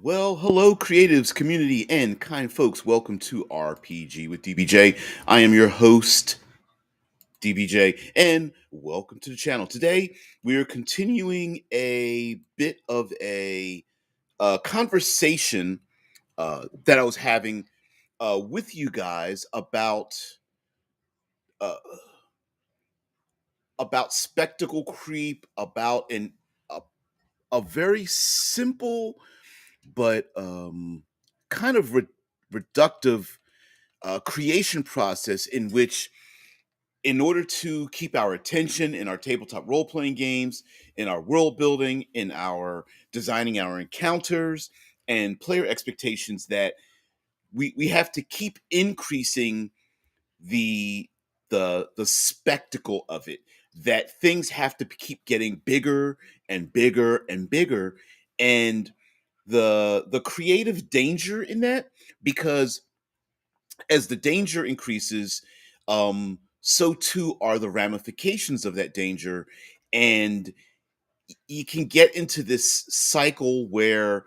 Well, hello, creatives, community, and kind folks. Welcome to RPG with DBJ. I am your host, DBJ, and welcome to the channel. Today, we are continuing a bit of a conversation that I was having with you guys uh, about spectacle creep, about a, a very simple but kind of reductive creation process in which, in order to keep our attention in our tabletop role playing games, in our world building, in our designing our encounters and player expectations, that we have to keep increasing the the spectacle of it, that things have to keep getting bigger and bigger and bigger, and the creative danger in that, because as the danger increases, so too are the ramifications of that danger. And you can get into this cycle where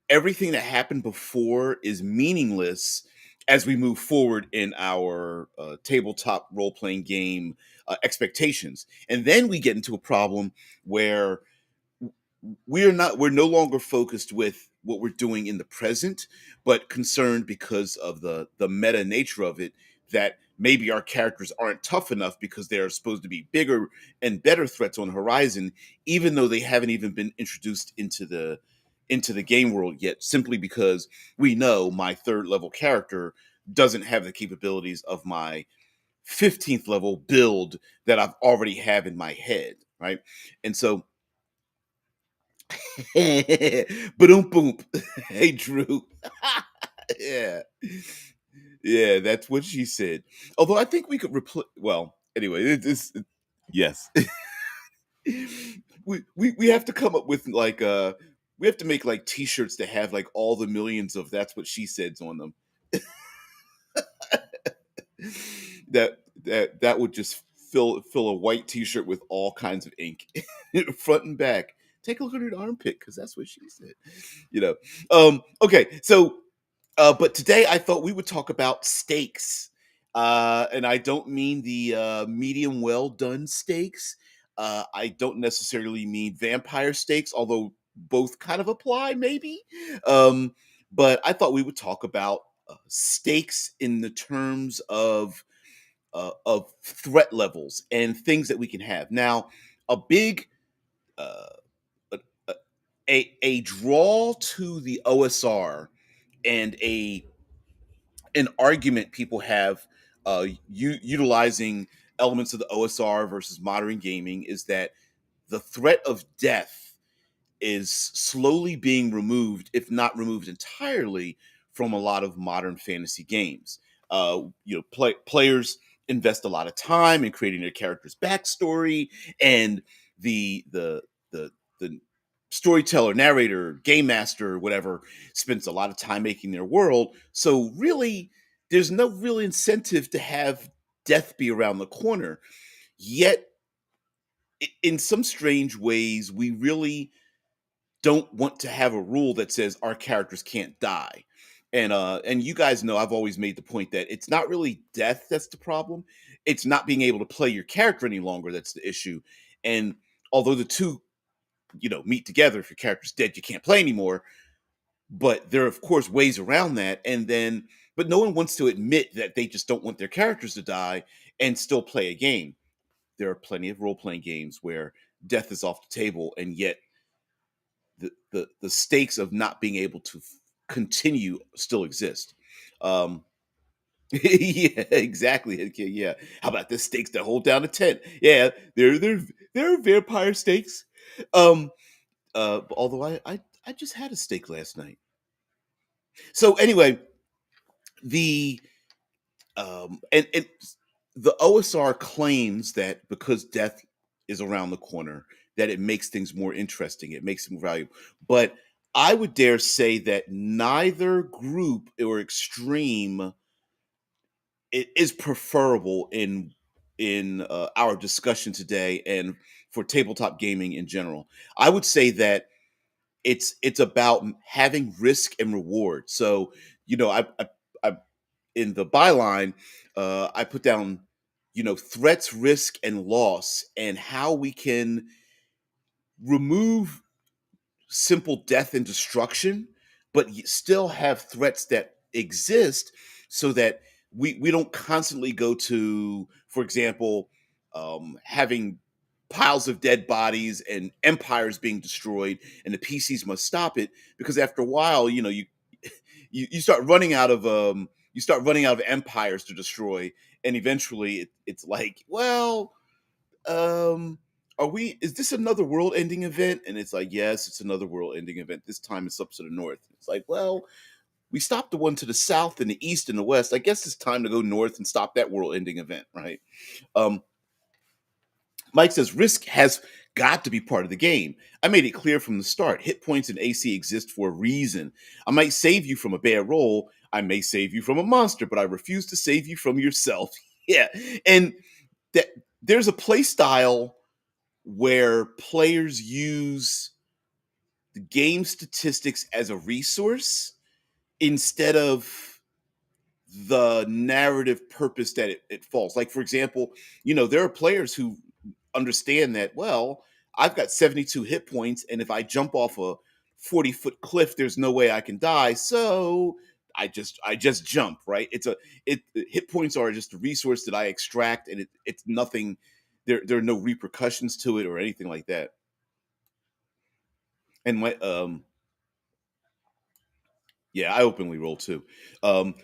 everything that happened before is meaningless as we move forward in our tabletop role playing game expectations. And then we get into a problem where we're no longer focused with what we're doing in the present, but concerned, because of the meta nature of it, that maybe our characters aren't tough enough because they're supposed to be bigger and better threats on the horizon, even though they haven't even been introduced into the game world yet, simply because we know my third level character doesn't have the capabilities of my 15th level build that I've already have in my head, right? And so boom boom. Hey Drew. Yeah. Yeah, that's what she said. Although I think we could replace, well, anyway, yes. We have to come up with like we have to make like t-shirts that have like all the millions of that's what she says on them. That would just fill a white t-shirt with all kinds of ink, front and back. Take a look at her armpit, because that's what she said. You know. Okay, so but today I thought we would talk about steaks. And I don't mean the medium well done steaks. I don't necessarily mean vampire steaks, although both kind of apply, maybe. Um, but I thought we would talk about stakes in the terms of threat levels and things that we can have. Now, a big uh, a, a draw to the OSR, and a an argument people have utilizing elements of the OSR versus modern gaming, is that the threat of death is slowly being removed, if not removed entirely, from a lot of modern fantasy games. Players invest a lot of time in creating their character's backstory, and the storyteller, narrator, game master, whatever, spends a lot of time making their world. So really, there's no real incentive to have death be around the corner. Yet, in some strange ways, we really don't want to have a rule that says our characters can't die. And you guys know I've always made the point that it's not really death that's the problem. It's not being able to play your character any longer that's the issue. And although the two, meet together, if your character's dead, you can't play anymore. But there are of course ways around that. But no one wants to admit that they just don't want their characters to die and still play a game. There are plenty of role-playing games where death is off the table, and yet the stakes of not being able to continue still exist. Um, yeah, exactly. Okay, yeah. How about the stakes that hold down a tent? Yeah, there are vampire stakes. Um, although I just had a steak last night. So anyway, the and the OSR claims that because death is around the corner, that it makes things more interesting, it makes them valuable. But I would dare say that neither group or extreme is preferable in our discussion today, and for tabletop gaming in general. I would say that it's about having risk and reward. So, I in the byline, I put down, threats, risk, and loss, and how we can remove simple death and destruction, but still have threats that exist, so that we don't constantly go to, for example, having piles of dead bodies and empires being destroyed, and the PCs must stop it, because after a while, you start running out of empires to destroy, and eventually it's like, well, um are we is this another world ending event? And it's like, yes, it's another world ending event. This time it's up to the north. It's like, well, we stopped the one to the south and the east and the west. I guess it's time to go north and stop that world ending event, right? um Mike says risk has got to be part of the game. I made it clear from the start. Hit points and AC exist for a reason. I might save you from a bad roll. I may save you from a monster, but I refuse to save you from yourself. Yeah. And that there's a play style where players use the game statistics as a resource instead of the narrative purpose that it falls. Like, for example, there are players who understand that, well, I've got 72 hit points, and if I jump off a 40-foot cliff, there's no way I can die. So I just jump, right? Hit points are just a resource that I extract, and it's nothing. There are no repercussions to it or anything like that. And my Yeah, I openly roll too.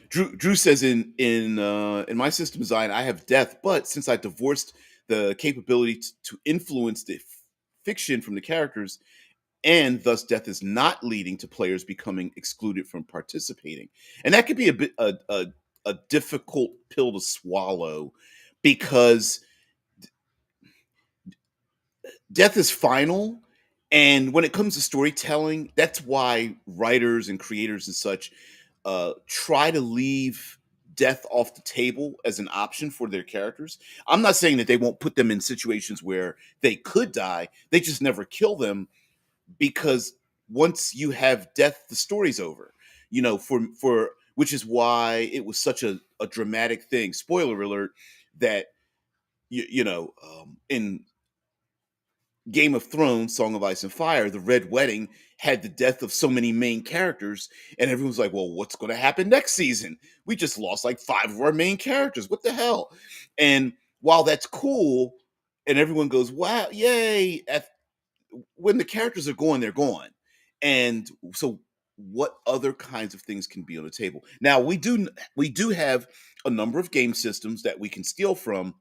Drew says, in my system design, I have death, but since I divorced the capability to influence the fiction from the characters, and thus death is not leading to players becoming excluded from participating, and that could be a difficult pill to swallow, because death is final. And when it comes to storytelling, that's why writers and creators and such try to leave death off the table as an option for their characters. I'm not saying that they won't put them in situations where they could die, they just never kill them, because once you have death, the story's over. For which is why it was such a dramatic thing. Spoiler alert, that in Game of Thrones, Song of Ice and Fire, the Red Wedding had the death of so many main characters, and everyone's like, "Well, what's going to happen next season? We just lost like five of our main characters. What the hell?" And while that's cool, and everyone goes, "Wow, yay!" When the characters are gone, they're gone. And so, what other kinds of things can be on the table? Now, we do have a number of game systems that we can steal from,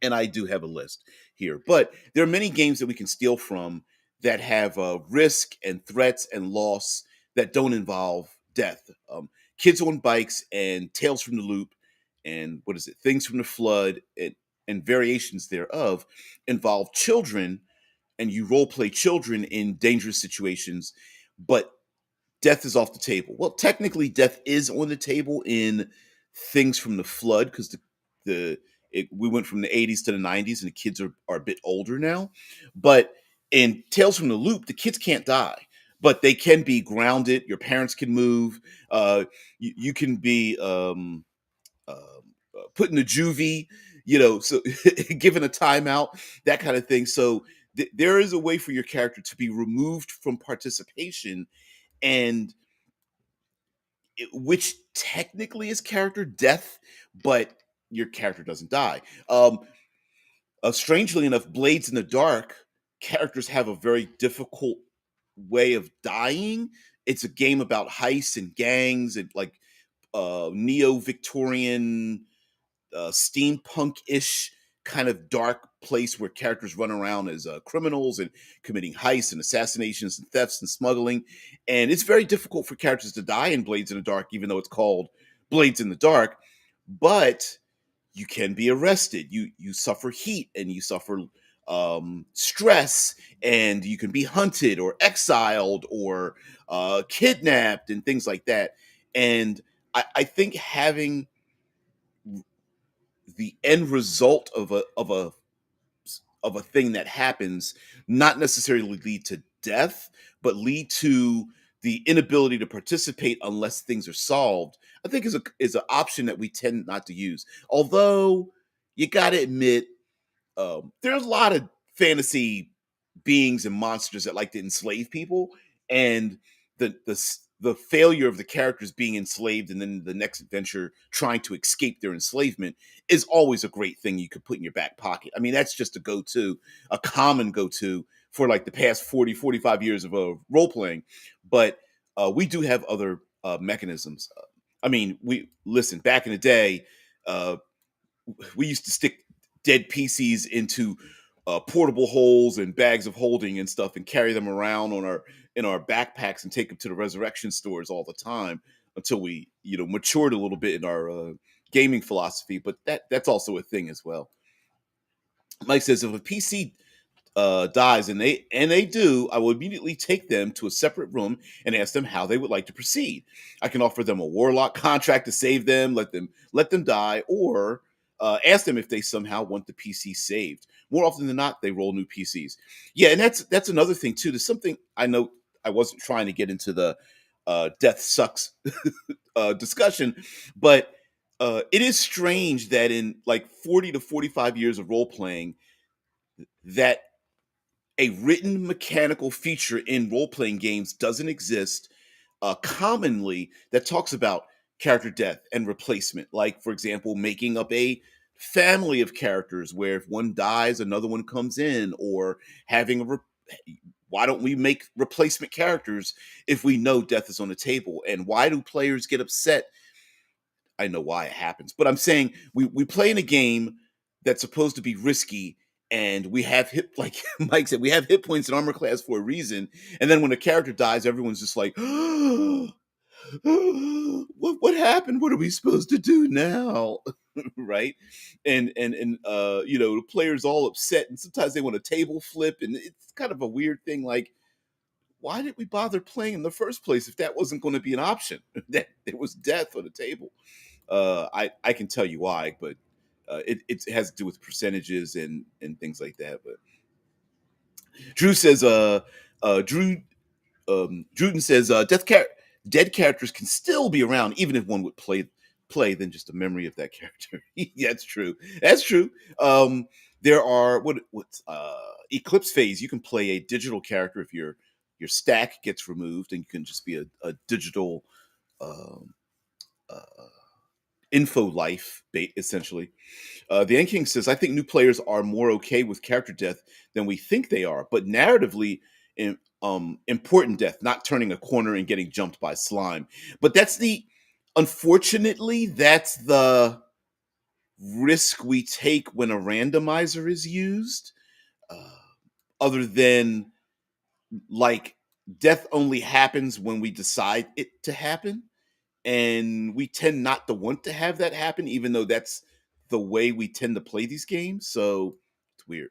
and I do have a list here. But there are many games that we can steal from that have risk and threats and loss that don't involve death. Kids on Bikes and Tales from the Loop, and what is it? Things from the Flood, and variations thereof involve children, and you role play children in dangerous situations, but death is off the table. Well, technically, death is on the table in Things from the Flood, because we went from the 80s to the 90s, and the kids are a bit older now. But in Tales from the Loop, the kids can't die, but they can be grounded. Your parents can move. You can be put in a juvie, so given a timeout, that kind of thing. So there is a way for your character to be removed from participation, and which technically is character death, but your character doesn't die. Strangely enough, Blades in the Dark, characters have a very difficult way of dying. It's a game about heists and gangs, and like neo-Victorian, steampunk-ish kind of dark place where characters run around as criminals and committing heists and assassinations and thefts and smuggling. And it's very difficult for characters to die in Blades in the Dark, even though it's called Blades in the Dark. But you can be arrested. You suffer heat, and you suffer stress, and you can be hunted or exiled or kidnapped and things like that. And I think having the end result of a thing that happens not necessarily lead to death, but lead to the inability to participate unless things are solved, I think is an option that we tend not to use. Although you got to admit, there's a lot of fantasy beings and monsters that like to enslave people, and the failure of the characters being enslaved and then the next adventure trying to escape their enslavement is always a great thing you could put in your back pocket. I mean, that's just a common go-to for like the past 40, 45 years of role playing. But we do have other mechanisms. I mean, we listen back in the day. Uh, we used to stick dead PCs into portable holes and bags of holding and stuff, and carry them around on our in our backpacks and take them to the resurrection stores all the time until we matured a little bit in our gaming philosophy. But that's also a thing as well. Mike says if a PC dies, and they do, I will immediately take them to a separate room and ask them how they would like to proceed. I can offer them a warlock contract to save them, let them die, or ask them if they somehow want the PC saved. More often than not, they roll new PCs. Yeah, and that's another thing too. There's something I know. I wasn't trying to get into the death sucks discussion, but it is strange that in like 40 to 45 years of role playing, that a written mechanical feature in role playing games doesn't exist commonly that talks about character death and replacement. Like, for example, making up a family of characters where if one dies, another one comes in, or having why don't we make replacement characters if we know death is on the table? And why do players get upset? I know why it happens, but I'm saying we play in a game that's supposed to be risky, and we have hit like Mike said, we have hit points in armor class for a reason. And then when a character dies, everyone's just like, what happened? What are we supposed to do now? Right? And the players all upset, and sometimes they want a table flip, and it's kind of a weird thing. Like, why did we bother playing in the first place if that wasn't going to be an option? That there was death on the table. I can tell you why, but it has to do with percentages and things like that. But Drew says, Druden says, dead characters can still be around even if one would play than just a memory of that character. Yeah, that's true. That's true. There are Eclipse Phase. You can play a digital character if your stack gets removed, and you can just be a digital um, uh, info life, essentially. The End King says, I think new players are more okay with character death than we think they are, but narratively, important death, not turning a corner and getting jumped by slime. But unfortunately, that's the risk we take when a randomizer is used. Uh, Other than like death only happens when we decide it to happen, and we tend not to want to have that happen, even though that's the way we tend to play these games. So it's weird.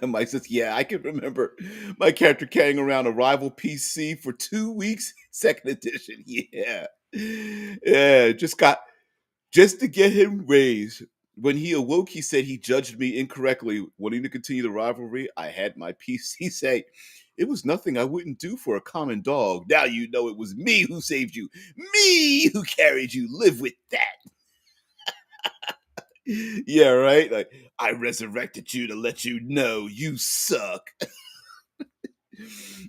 Mike says, "Yeah, I can remember my character carrying around a rival PC for 2 weeks, second edition. Yeah, yeah, just to get him raised. When he awoke, he said he judged me incorrectly, wanting to continue the rivalry. I had my PC say, it was nothing I wouldn't do for a common dog. Now you know it was me who saved you, me who carried you. Live with that." Yeah, right? Like, I resurrected you to let you know you suck.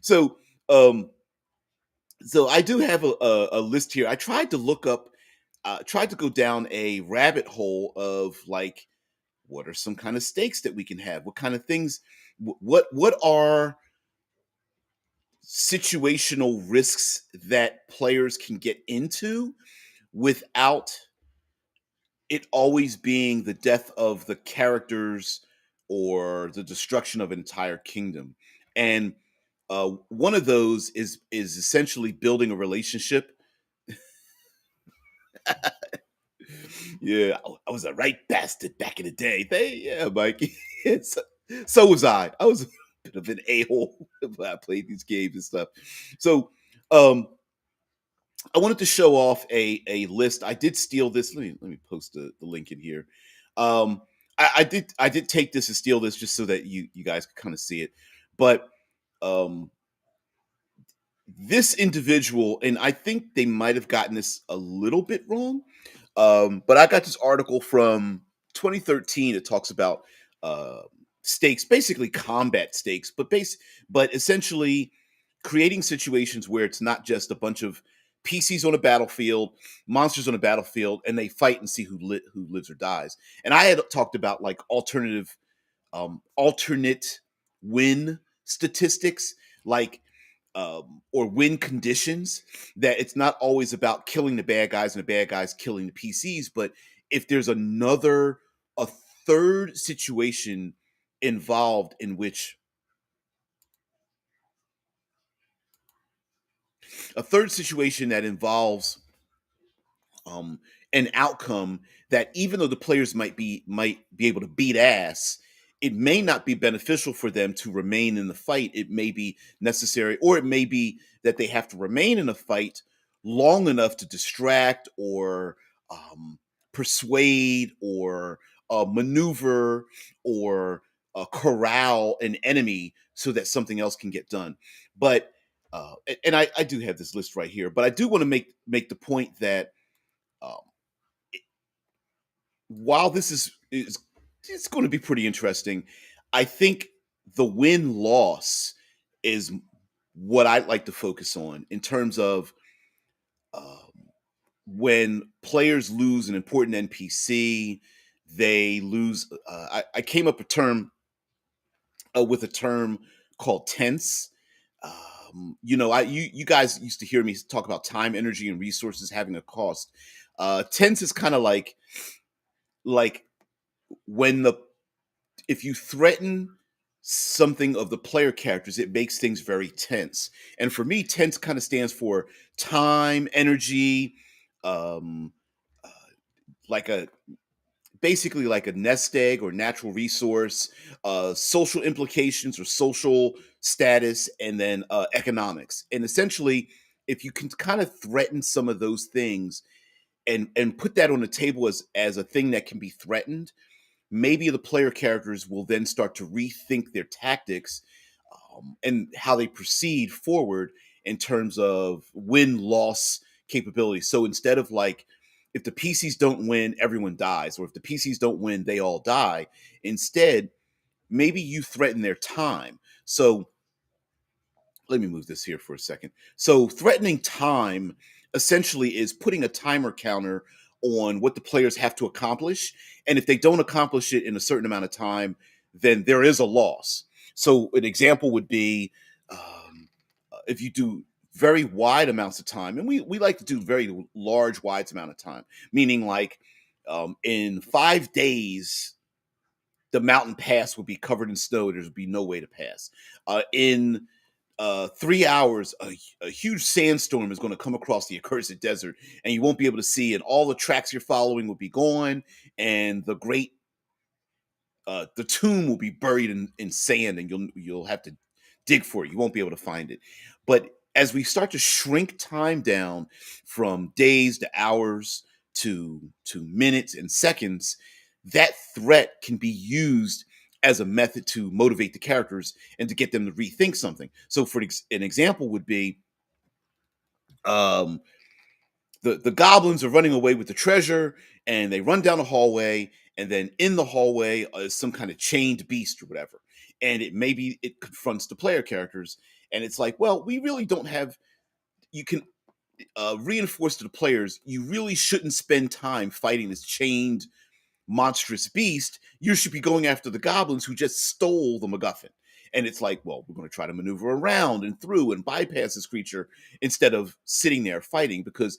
So, um, so I do have a list here. I tried to look up, tried to go down a rabbit hole of like, what are some kind of stakes that we can have? What kind of things? What are situational risks that players can get into without it always being the death of the characters or the destruction of an entire kingdom? And one of those is essentially building a relationship. Yeah, I was a right bastard back in the day. Yeah, Mike. so, so was I. I was a bit of an a-hole when I played these games and stuff. So um I wanted to show off a list. I did steal this. Let me post the link in here. I did take this and steal this just so that you guys could kind of see it. But um this individual, and I think they might have gotten this a little bit wrong. But I got this article from 2013. It talks about uh, stakes, basically combat stakes, but essentially creating situations where it's not just a bunch of PCs on a battlefield, monsters on a battlefield, and they fight and see who lives or dies. And I had talked about like alternate win statistics, like or win conditions. That it's not always about killing the bad guys and the bad guys killing the PCs, but if there's a third situation involved in which a third situation that involves um, an outcome that even though the players might be able to beat ass, it may not be beneficial for them to remain in the fight. It may be necessary, or it may be that they have to remain in a fight long enough to distract or um, persuade or maneuver or corral an enemy so that something else can get done. But and I do have this list right here, but I do want to make the point that um, while this is it's going to be pretty interesting, I think the win loss is what I'd like to focus on in terms of when players lose an important NPC, they lose. I came up with a term called tense. You guys used to hear me talk about time, energy, and resources having a cost. Tense is kind of like when the if you threaten something of the player characters, it makes things very tense. And for me, tense kind of stands for time, energy, um, uh, like a basically like a nest egg or natural resource, social implications or social status, and then economics. And essentially, if you can kind of threaten some of those things and put that on the table as a thing that can be threatened, maybe the player characters will then start to rethink their tactics and how they proceed forward in terms of win loss capability. So instead of like, if the PCs don't win, everyone dies, or if the PCs don't win, they all die. Instead, maybe you threaten their time. So let me move this here for a second. So threatening time essentially is putting a timer counter on what the players have to accomplish. And if they don't accomplish it in a certain amount of time, then there is a loss. So an example would be if you do very wide amounts of time, and we like to do very large, wide amount of time, meaning like in 5 days, the mountain pass would be covered in snow. There would be no way to pass. In 3 hours, a huge sandstorm is going to come across the accursed desert, and you won't be able to see, and all the tracks you're following will be gone, and the tomb will be buried in sand, and you'll have to dig for it. You won't be able to find it. But as we start to shrink time down from days to hours to minutes and seconds, that threat can be used as a method to motivate the characters and to get them to rethink something. So, an example would be um, the goblins are running away with the treasure, and they run down a hallway, and then in the hallway is some kind of chained beast or whatever, and it confronts the player characters, and it's like, well, we really don't have. You can reinforce to the players, you really shouldn't spend time fighting this chained monstrous beast. You should be going after the goblins who just stole the MacGuffin. And it's like, well, we're going to try to maneuver around and through and bypass this creature instead of sitting there fighting. Because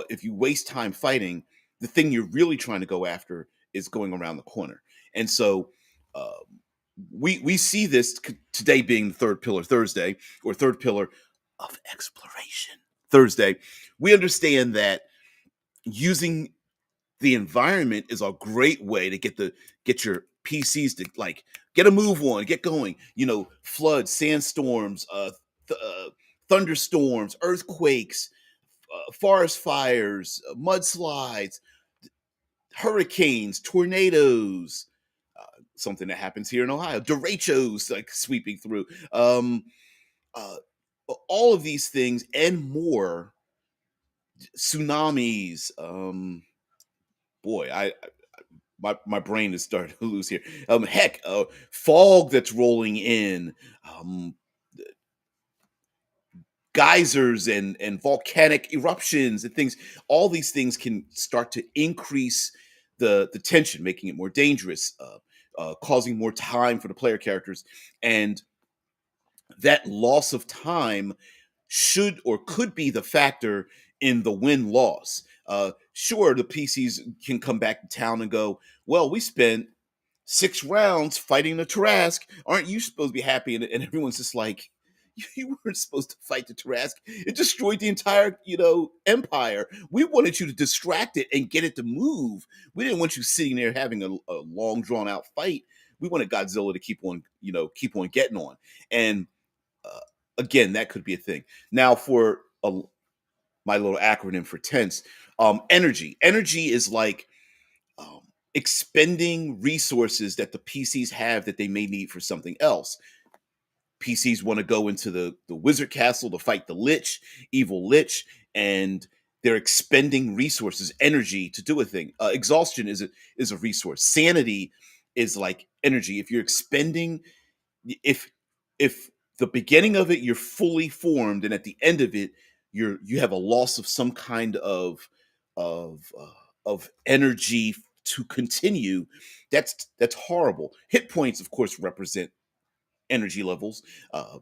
if you waste time fighting, the thing you're really trying to go after is going around the corner. And so uh, we see this today being the third pillar Thursday, or third pillar of exploration Thursday. We understand that using the environment is a great way to get your PCs to like get a move on, get going. Floods, sandstorms, thunderstorms, earthquakes, forest fires, mudslides, hurricanes, tornadoes. something that happens here in Ohio. Derechos like sweeping through. Uh, all of these things and more, tsunamis. Boy, my brain is starting to lose here. Heck, fog that's rolling in. Um, Geysers and volcanic eruptions and things. All these things can start to increase the tension, making it more dangerous, causing more time for the player characters. And that loss of time should or could be the factor in the win loss. Sure, the PCs can come back to town and go, well, we spent 6 rounds fighting the Tarask. Aren't you supposed to be happy? And everyone's just like, you weren't supposed to fight the Tarask. It destroyed the entire, empire. We wanted you to distract it and get it to move. We didn't want you sitting there having a long, drawn out fight. We wanted Godzilla to keep on getting on. And uh, again, that could be a thing. Now, for my little acronym for tense, energy. Energy is like um, expending resources that the PCs have that they may need for something else. PCs want to go into the wizard castle to fight the lich, evil lich, and they're expending resources, energy to do a thing. Exhaustion is a resource. Sanity is like energy. If you're expending, if if the beginning of it you're fully formed, and at the end of it you have a loss of some kind of energy to continue, that's horrible. Hit points, of course, represent energy levels.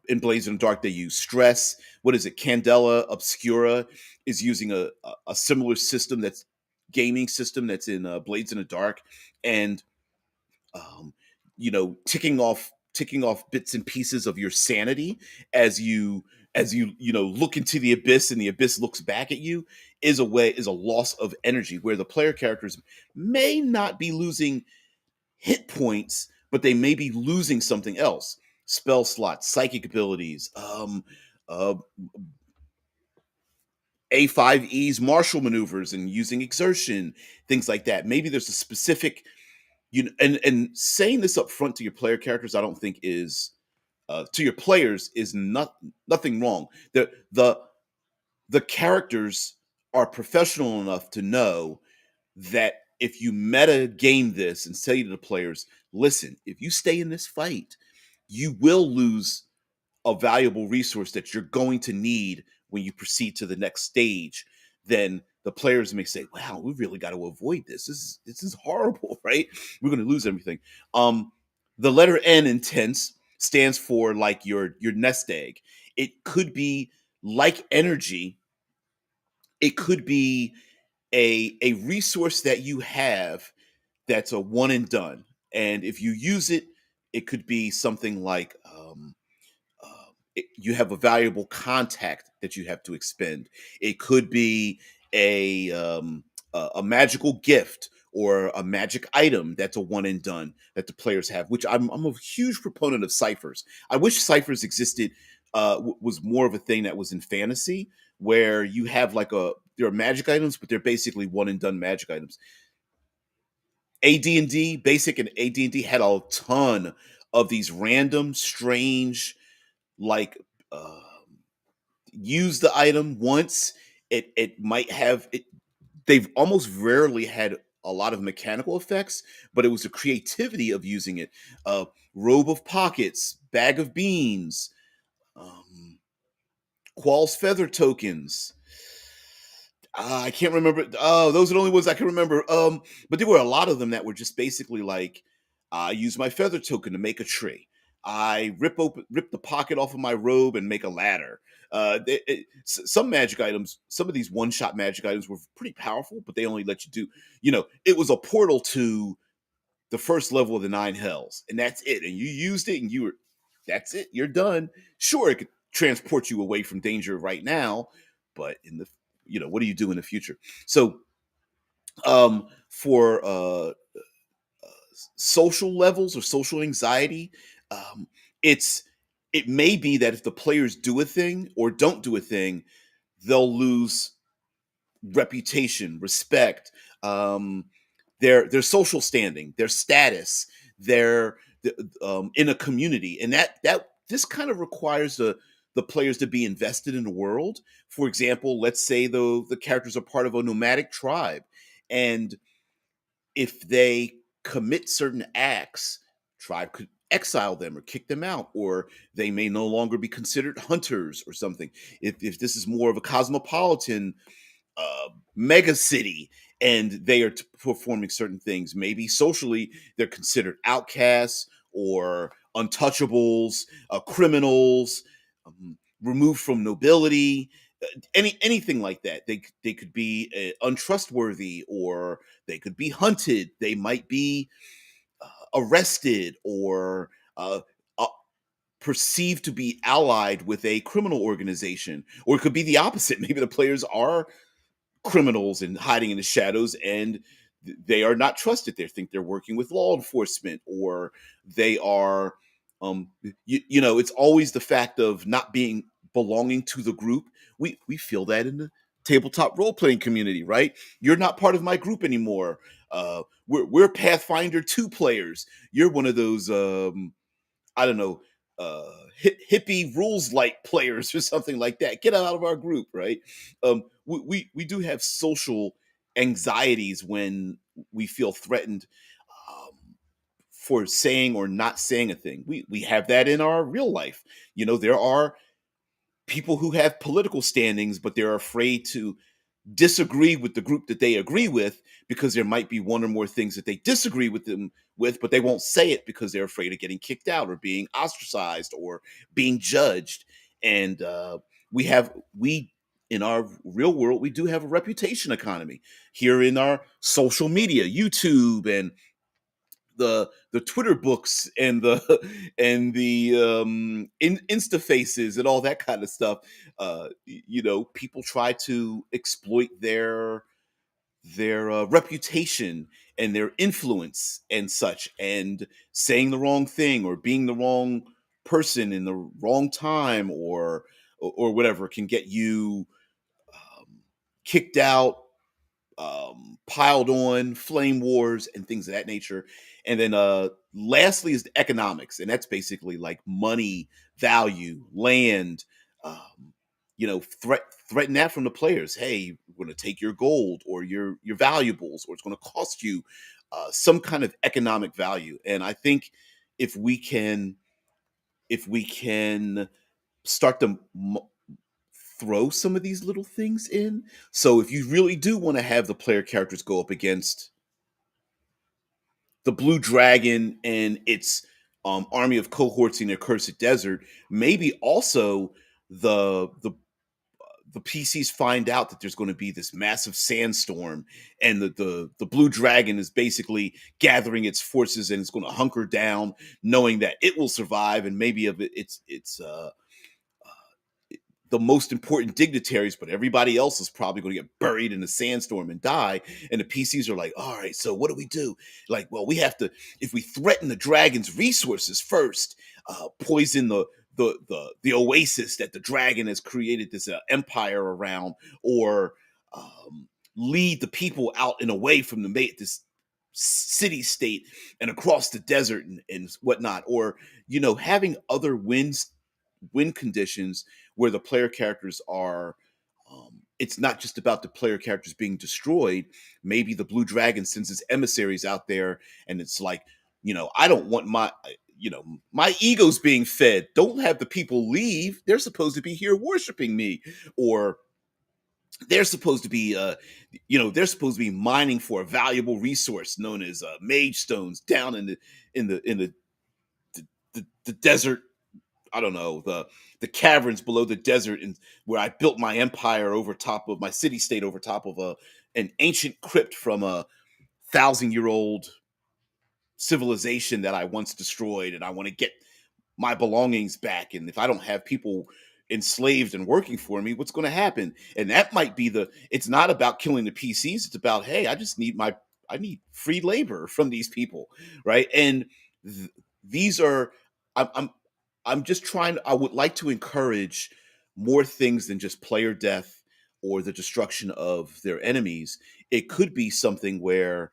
In Blades in the Dark, they use stress. What is it? Candela Obscura is using a similar system, that's gaming system, that's in Blades in the Dark, and um, ticking off bits and pieces of your sanity as you look into the abyss, and the abyss looks back at you, is a loss of energy, where the player characters may not be losing hit points, but they may be losing something else. Spell slots, psychic abilities, uh, A5Es, martial maneuvers, and using exertion, things like that. Maybe there's a specific, and saying this up front to your player characters, I don't think is to your players is nothing wrong. The characters are professional enough to know that if you meta game this and say to the players, listen, if you stay in this fight, you will lose a valuable resource that you're going to need when you proceed to the next stage. Then the players may say, wow, we really got to avoid this. This is horrible, right? We're going to lose everything. The letter N in tense stands for like your nest egg. It could be like energy. It could be a resource that you have that's a one and done. And if you use it, it could be something like you have a valuable contact that you have to expend. It could be a magical gift or a magic item that's a one and done that the players have. Which I'm a huge proponent of ciphers. I wish ciphers existed. Was more of a thing that was in fantasy, where you have there are magic items, but they're basically one and done magic items. AD&D basic and AD&D had a ton of these random, strange, like uh, use the item once. It might have it. They've almost rarely had a lot of mechanical effects, but it was the creativity of using it. Robe of pockets, bag of beans, um, Qual's feather tokens. I can't remember. Oh, those are the only ones I can remember. But there were a lot of them that were just basically like, I use my feather token to make a tree. I rip the pocket off of my robe and make a ladder. Some magic items, some of these one shot magic items were pretty powerful, but they only let you do. It was a portal to the first level of the nine hells, and that's it. And you used it, and that's it. You're done. Sure, it could transport you away from danger right now, but what do you do in the future? So, for social levels or social anxiety, um, it's it may be that if the players do a thing or don't do a thing, they'll lose reputation, respect, their social standing, their status, they're in a community, and that this kind of requires the players to be invested in the world. For example, let's say the characters are part of a nomadic tribe, and if they commit certain acts, tribe could exile them or kick them out, or they may no longer be considered hunters or something. If this is more of a cosmopolitan mega city and they are performing certain things, maybe socially they're considered outcasts or untouchables, criminals, removed from nobility, anything like that. They could be untrustworthy, or they could be hunted. They might be arrested, or uh, perceived to be allied with a criminal organization, or it could be the opposite. Maybe the players are criminals and hiding in the shadows, and they are not trusted. They think they're working with law enforcement, or they are it's always the fact of not being belonging to the group. We feel that in the tabletop role-playing community, right? You're not part of my group anymore. We're Pathfinder 2 players. You're one of those I don't know, uh, hippie rules light players or something like that. Get out of our group, right? We do have social anxieties when we feel threatened, for saying or not saying a thing. We have that in our real life. There are people who have political standings, but they're afraid to disagree with the group that they agree with, because there might be one or more things that they disagree with them with, but they won't say it because they're afraid of getting kicked out or being ostracized or being judged. And we in our real world, we do have a reputation economy here in our social media, YouTube, and the Twitter books, and the and the Insta faces and all that kind of stuff. People try to exploit their reputation and their influence and such, and saying the wrong thing or being the wrong person in the wrong time, or whatever, can get you kicked out, piled on, flame wars, and things of that nature. And then lastly is the economics, and that's basically like money, value, land. Um, threaten that from the players. Hey, we're going to take your gold or your valuables, or it's going to cost you some kind of economic value. And I think if we can if we can start to throw some of these little things in. So if you really do want to have the player characters go up against the blue dragon and its army of cohorts in the accursed desert, maybe also the PCs find out that there's going to be this massive sandstorm, and the blue dragon is basically gathering its forces and it's going to hunker down, knowing that it will survive, and maybe of it's the most important dignitaries, but everybody else is probably going to get buried in a sandstorm and die. And the PCs are like, all right, so what do we do? Like, well, we have to, if we threaten the dragon's resources first, poison the oasis that the dragon has created this empire around, or lead the people out and away from this city state and across the desert and whatnot, or having other win conditions where the player characters are it's not just about the player characters being destroyed. Maybe the blue dragon sends its emissaries out there, and it's like, I don't want my ego's being fed. Don't have the people leave. They're supposed to be here worshiping me. Or they're supposed to be they're supposed to be mining for a valuable resource known as mage stones down in the desert. I don't know, the caverns below the desert, and where I built my empire over top of my city state, over top of an ancient crypt from a 1,000-year old civilization that I once destroyed, and I want to get my belongings back. And if I don't have people enslaved and working for me, what's going to happen? And that might be it's not about killing the PCs. It's about, hey, I need free labor from these people, right? And these are, I'm I'm just trying. I would like to encourage more things than just player death or the destruction of their enemies. It could be something where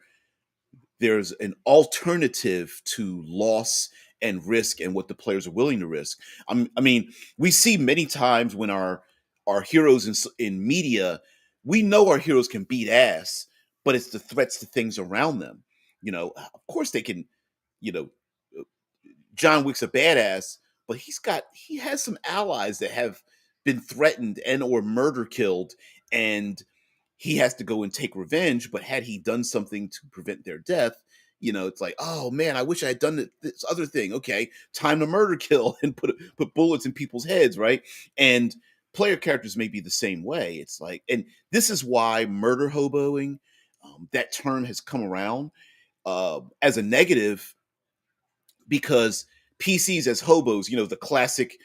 there's an alternative to loss and risk and what the players are willing to risk. I mean, we see many times when our heroes in media, we know our heroes can beat ass, but it's the threats to things around them. Of course they can. You know, John Wick's a badass, but he has some allies that have been threatened and or murder killed, and he has to go and take revenge. But had he done something to prevent their death, it's like, oh man, I wish I had done this other thing. Okay, time to murder kill and put bullets in people's heads, right? And player characters may be the same way. It's like, and this is why murder hoboing, that term has come around as a negative because PCs as hobos, the classic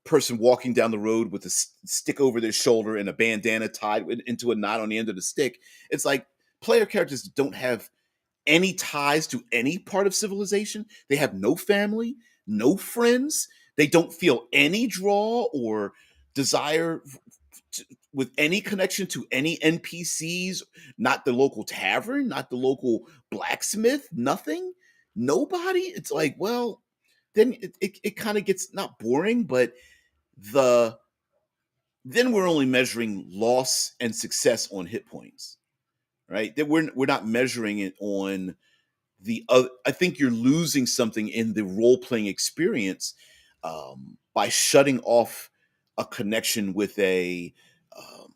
person walking down the road with a stick over their shoulder and a bandana tied into a knot on the end of the stick. It's like player characters don't have any ties to any part of civilization. They have no family, no friends. They don't feel any draw or desire to, with any connection to any NPCs, not the local tavern, not the local blacksmith, nothing, nobody. It's like, well, then it kind of gets not boring, but the then we're only measuring loss and success on hit points, right? That we're not measuring it on the other. I think you're losing something in the role playing experience by shutting off a connection with um,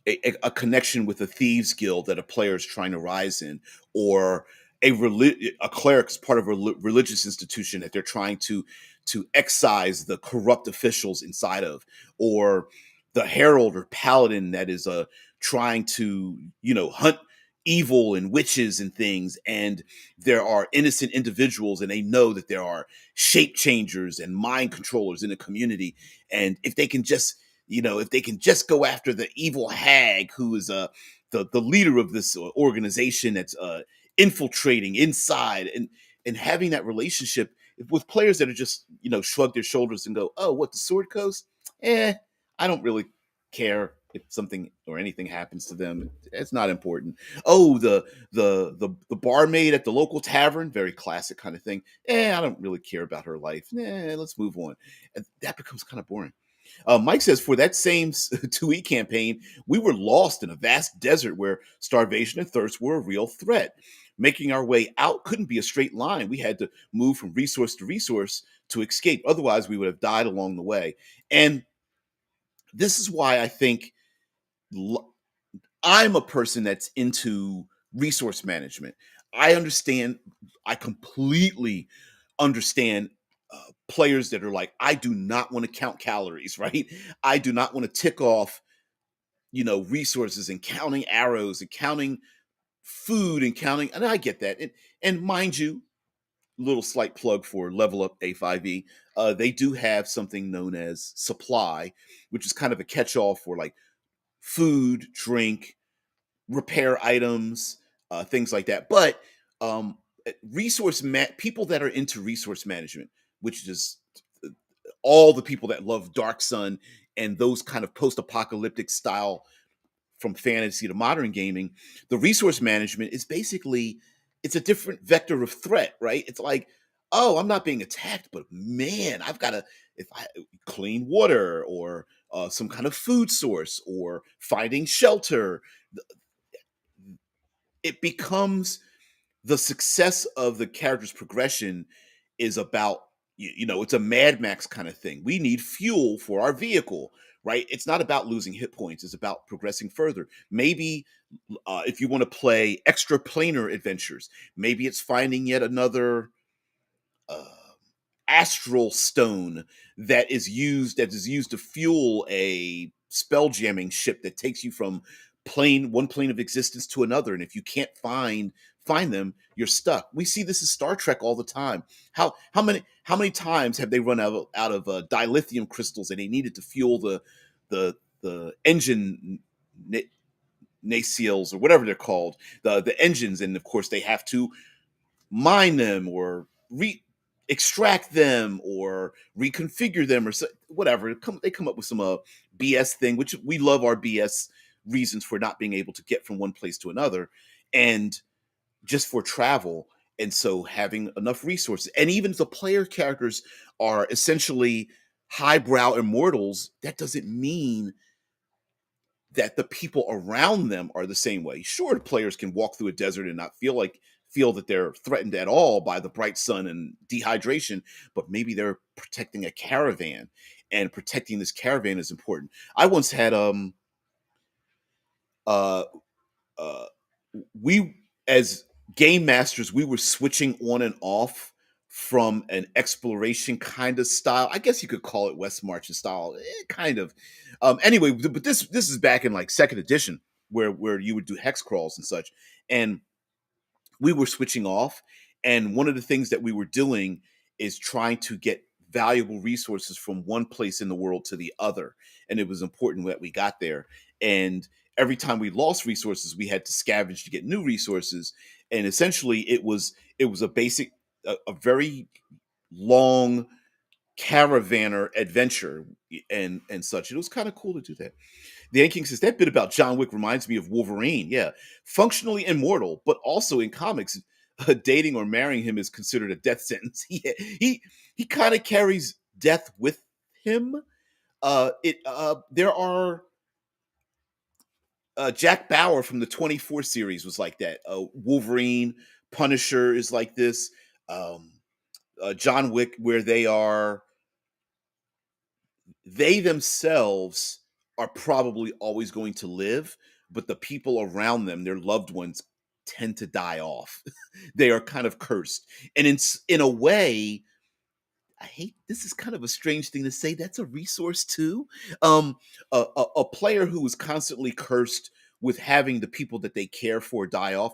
a connection with a thieves guild that a player is trying to rise in, or a cleric is part of a religious institution that they're trying to excise the corrupt officials inside of, or the herald or paladin that is trying to hunt evil and witches and things, and there are innocent individuals and they know that there are shape changers and mind controllers in the community, and if they can just go after the evil hag who is the leader of this organization that's infiltrating inside, and having that relationship with players that are just shrug their shoulders and go, oh, what, the sword coast, I don't really care if something or anything happens to them. It's not important. Oh, the barmaid at the local tavern, very classic kind of thing. I don't really care about her life. Let's move on. And that becomes kind of boring. Mike says, for that same 2E campaign, we were lost in a vast desert where starvation and thirst were a real threat. Making our way out couldn't be a straight line. We had to move from resource to resource to escape. Otherwise, we would have died along the way. And this is why I think I'm a person that's into resource management. I understand, I completely understand players that are like, I do not want to count calories, right? I do not want to tick off, resources and counting arrows and counting food and counting. And I get that. And mind you, little slight plug for Level Up A5E. They do have something known as supply, which is kind of a catch-all for like food, drink, repair items, things like that. But people that are into resource management, which is all the people that love Dark Sun and those kind of post-apocalyptic style from fantasy to modern gaming, the resource management is basically, it's a different vector of threat, right? It's like, oh, I'm not being attacked, but man, I've got to, if I clean water or some kind of food source or finding shelter, it becomes the success of the character's progression is about it's a Mad Max kind of thing. We need fuel for our vehicle, right? It's not about losing hit points. It's about progressing further. Maybe if you want to play extra planar adventures, maybe it's finding yet another uh, astral stone that is used to fuel a spell jamming ship that takes you from one plane of existence to another, and if you can't find them, you're stuck. We see this in Star Trek all the time. How many times have they run out of dilithium crystals and they needed to fuel the engine nacelles or whatever they're called, the engines, and of course they have to mine them or extract them or reconfigure them or whatever. They come up with some BS thing, which we love our BS reasons for not being able to get from one place to another. And just for travel. And so having enough resources, and even if the player characters are essentially highbrow immortals, that doesn't mean that the people around them are the same way. Sure, players can walk through a desert and not feel that they're threatened at all by the bright sun and dehydration, but maybe they're protecting a caravan, and protecting this caravan is important. I once had uh uh we as game masters, we were switching on and off from an exploration kind of style. I guess you could call it West Martian style, kind of. Anyway, but this is back in like second edition, where you would do hex crawls and such, and we were switching off. And one of the things that we were doing is trying to get valuable resources from one place in the world to the other. And it was important that we got there. And every time we lost resources, we had to scavenge to get new resources. And essentially it was a basic, a very long caravaner adventure, and such. It was kind of cool to do that. The Ant King says that bit about John Wick reminds me of Wolverine. Yeah, functionally immortal, but also in comics, dating or marrying him is considered a death sentence. He kind of carries death with him. It There are Jack Bauer from the 24 series was like that. Wolverine, Punisher is like this. Um, John Wick, where they themselves are probably always going to live, but the people around them, their loved ones, tend to die off. They are kind of cursed. And in a way, I hate this is kind of a strange thing to say. That's a resource too. A player who is constantly cursed with having the people that they care for die off.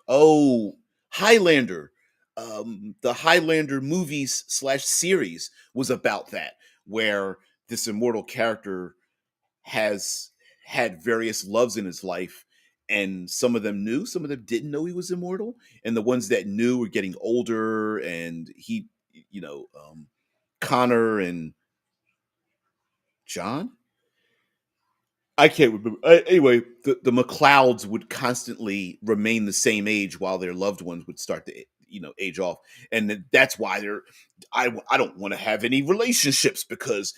Oh, Highlander. The Highlander movies slash series was about that, where this immortal character has had various loves in his life, and some of them knew, some of them didn't know he was immortal, and the ones that knew were getting older, and Connor and John. I can't remember. Anyway, the McLeods would constantly remain the same age while their loved ones would start to age off, and that's why they're. I don't want to have any relationships because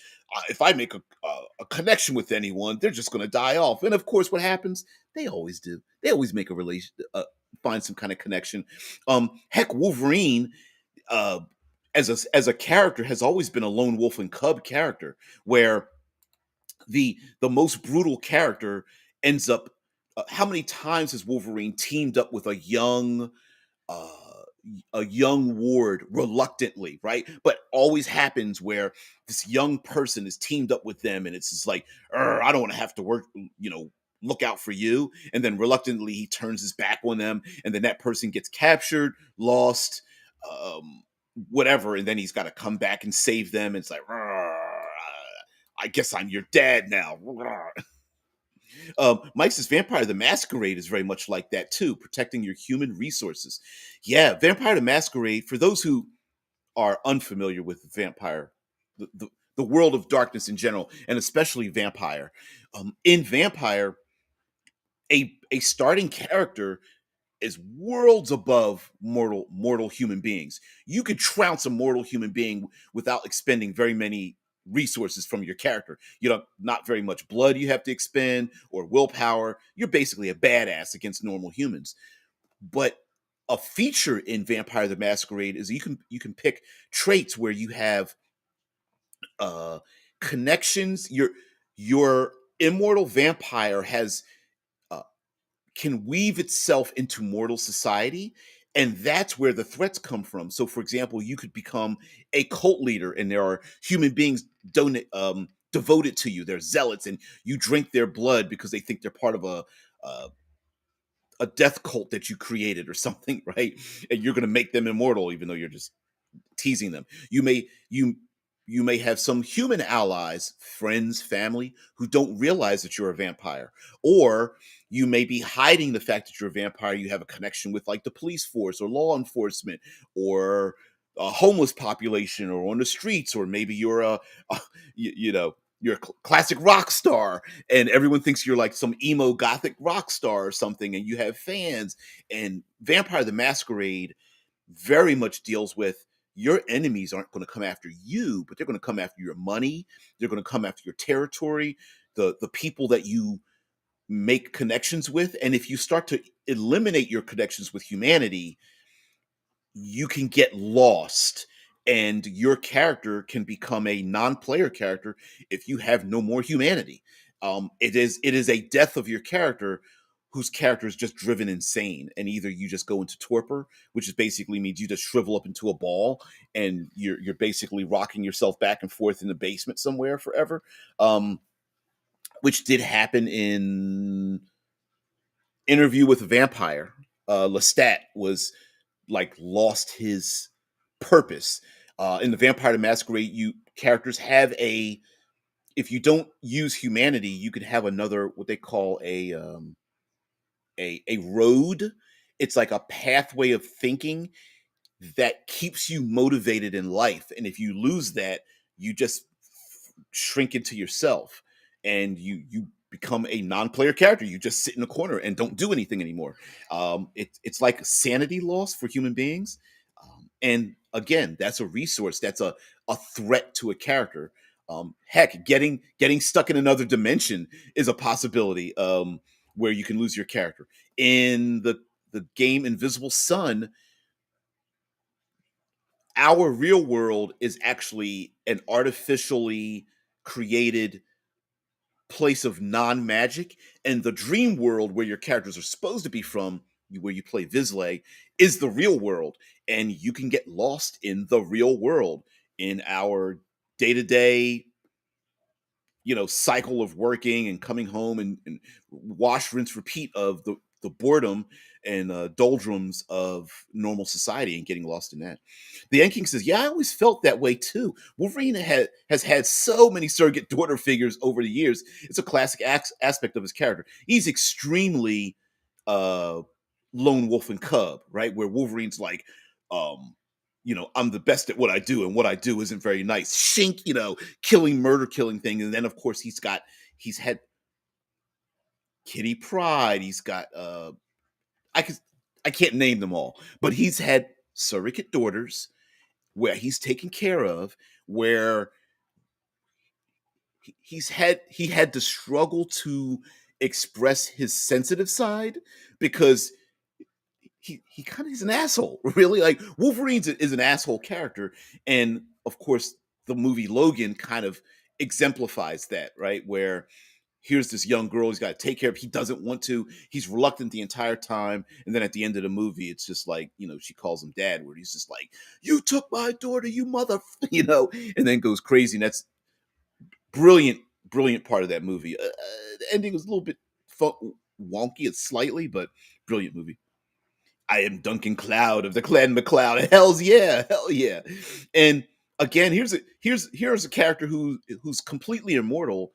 if I make a connection with anyone, they're just going to die off. And of course, what happens? They always do. They always make a relation, find some kind of connection. Heck, Wolverine, uh, as a character, has always been a lone wolf and cub character, where the most brutal character ends up. How many times has Wolverine teamed up with uh, a young ward reluctantly, right? But always happens where this young person is teamed up with them, and it's just like, I don't want to have to work, look out for you. And then reluctantly he turns his back on them, and then that person gets captured, lost, um, whatever, and then he's got to come back and save them. And it's like, I guess I'm your dad now. Mike says Vampire the Masquerade is very much like that too, protecting your human resources. Yeah, Vampire the Masquerade, for those who are unfamiliar with Vampire, the world of darkness in general, and especially Vampire, in Vampire, a starting character is worlds above mortal human beings. You could trounce a mortal human being without expending very many resources from your character. Not very much blood you have to expend or willpower. You're basically a badass against normal humans. But a feature in Vampire the Masquerade is you can pick traits where you have uh connections. Your immortal vampire has uh, can weave itself into mortal society, and that's where the threats come from. So for example, you could become a cult leader, and there are human beings devoted to you. They're zealots, and you drink their blood because they think they're part of uh, a death cult that you created or something, right? And you're going to make them immortal even though you're just teasing them. You may have some human allies, friends, family, who don't realize that you're a vampire. Or you may be hiding the fact that you're a vampire. You have a connection with like the police force or law enforcement or a homeless population or on the streets, or maybe you're a you know you're a classic rock star, and everyone thinks you're like some emo gothic rock star or something, and you have fans. And Vampire the Masquerade very much deals with your enemies aren't going to come after you, but they're going to come after your money. They're going to come after your territory, the people that you make connections with. And if you start to eliminate your connections with humanity, you can get lost, and your character can become a non-player character if you have no more humanity. It is a death of your character, whose character is just driven insane, and either you just go into torpor, which is basically means you just shrivel up into a ball, and you're basically rocking yourself back and forth in the basement somewhere forever. um, which did happen in Interview with a Vampire. Lestat was like lost his purpose. In the Vampire the Masquerade, you characters have a if you don't use humanity, you could have another what they call a road. It's like a pathway of thinking that keeps you motivated in life. And if you lose that, you just shrink into yourself, and you become a non-player character. You just sit in a corner and don't do anything anymore. It's like sanity loss for human beings. And again, that's a resource. That's a threat to a character. Heck, getting stuck in another dimension is a possibility, where you can lose your character. In the game Invisible Sun, our real world is actually an artificially created place of non-magic, and the dream world where your characters are supposed to be from, where you play Visley, is the real world, and you can get lost in the real world in our day-to-day, cycle of working and coming home, and wash, rinse, repeat of the boredom and doldrums of normal society, and getting lost in that. The End King says, "Yeah, I always felt that way too. Wolverine has had so many surrogate daughter figures over the years. It's a classic aspect of his character. He's extremely uh, lone wolf and cub, right? Where Wolverine's like, I'm the best at what I do, and what I do isn't very nice. Shink, killing, murder, killing thing. And then, of course, he's had Kitty Pride. He's got I can I can't name them all, but he's had surrogate daughters where he's taken care of, where he had to struggle to express his sensitive side, because he kind of is an asshole, really. Like Wolverine is an asshole character, and of course, the movie Logan kind of exemplifies that, right? Where here's this young girl he's got to take care of. He doesn't want to. He's reluctant the entire time, and then at the end of the movie, it's just like she calls him dad, where he's just like, "You took my daughter, you mother," and then goes crazy. And that's brilliant, brilliant part of that movie. The ending was a little bit wonky, it's slightly, but brilliant movie. I am Duncan Cloud of the Clan McCloud. Hell's yeah, hell yeah. And again, here's a character who's completely immortal,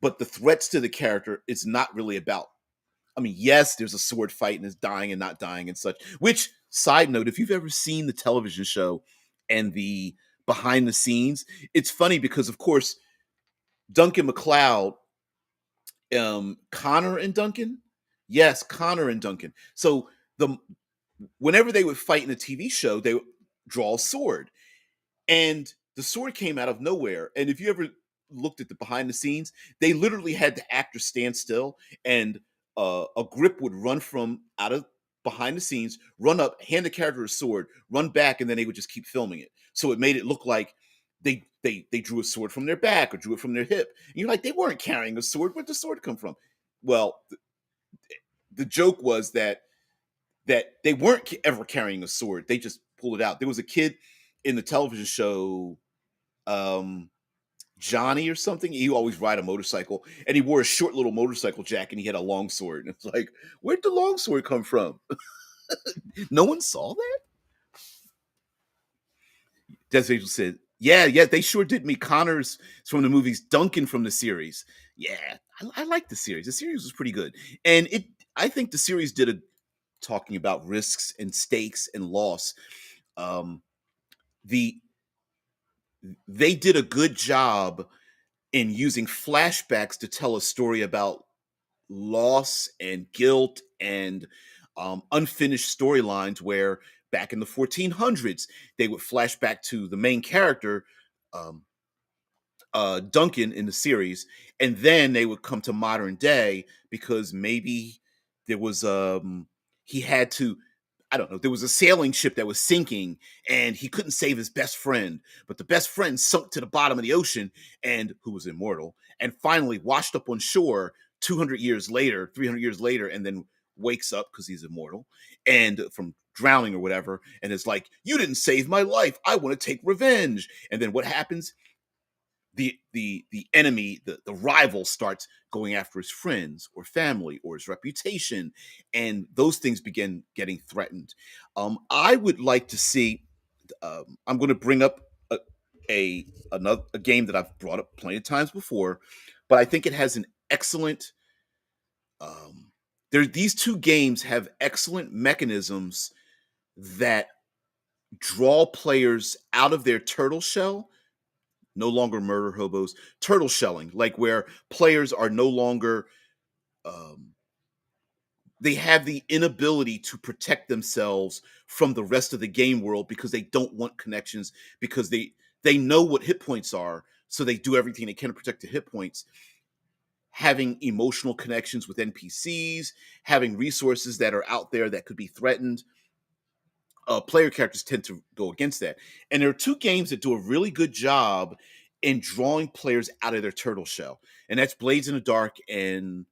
but the threats to the character it's not really about. I mean, yes, there's a sword fight and is dying and not dying and such. Which, side note, if you've ever seen the television show and the behind the scenes, it's funny because of course Duncan McLeod, Connor and Duncan, yes, Connor and Duncan. So the whenever they would fight in a TV show, they would draw a sword, and the sword came out of nowhere. And if you ever looked at the behind the scenes, they literally had the actor stand still, and a grip would run from out of behind the scenes, run up, hand the character a sword, run back, and then they would just keep filming it. So it made it look like they drew a sword from their back or drew it from their hip. And you're like, they weren't carrying a sword. Where'd the sword come from? Well, the joke was that they weren't ever carrying a sword. They just pulled it out. There was a kid in the television show, um, Johnny or something. He always ride a motorcycle, and he wore a short little motorcycle jacket, and he had a long sword. And it's like, where'd the long sword come from? No one saw that. Devastation said, "Yeah, yeah, they sure did me. Connor's from the movies, Duncan from the series. Yeah, I like the series. The series was pretty good, and I think the series did a talking about risks and stakes and loss. Um, the they did a good job in using flashbacks to tell a story about loss and guilt and unfinished storylines where back in the 1400s they would flash back to the main character, um, Duncan in the series, and then they would come to modern day because maybe there was he had to, I don't know, there was a sailing ship that was sinking and he couldn't save his best friend, but the best friend sunk to the bottom of the ocean and who was immortal and finally washed up on shore 200 years later, 300 years later, and then wakes up because he's immortal and from drowning or whatever, and it's like, you didn't save my life, I want to take revenge. And then what happens? The enemy, the rival starts going after his friends or family or his reputation, and those things begin getting threatened. I would like to see, I'm going to bring up a game that I've brought up plenty of times before, but I think it has an excellent there these two games have excellent mechanisms that draw players out of their turtle shell. No longer murder hobos, turtle shelling, like where players are no longer, um, they have the inability to protect themselves from the rest of the game world because they don't want connections, because they know what hit points are, so they do everything they can to protect the hit points. Having emotional connections with NPCs, having resources that are out there that could be threatened, player characters tend to go against that. And there are two games that do a really good job in drawing players out of their turtle shell, and that's Blades in the Dark, and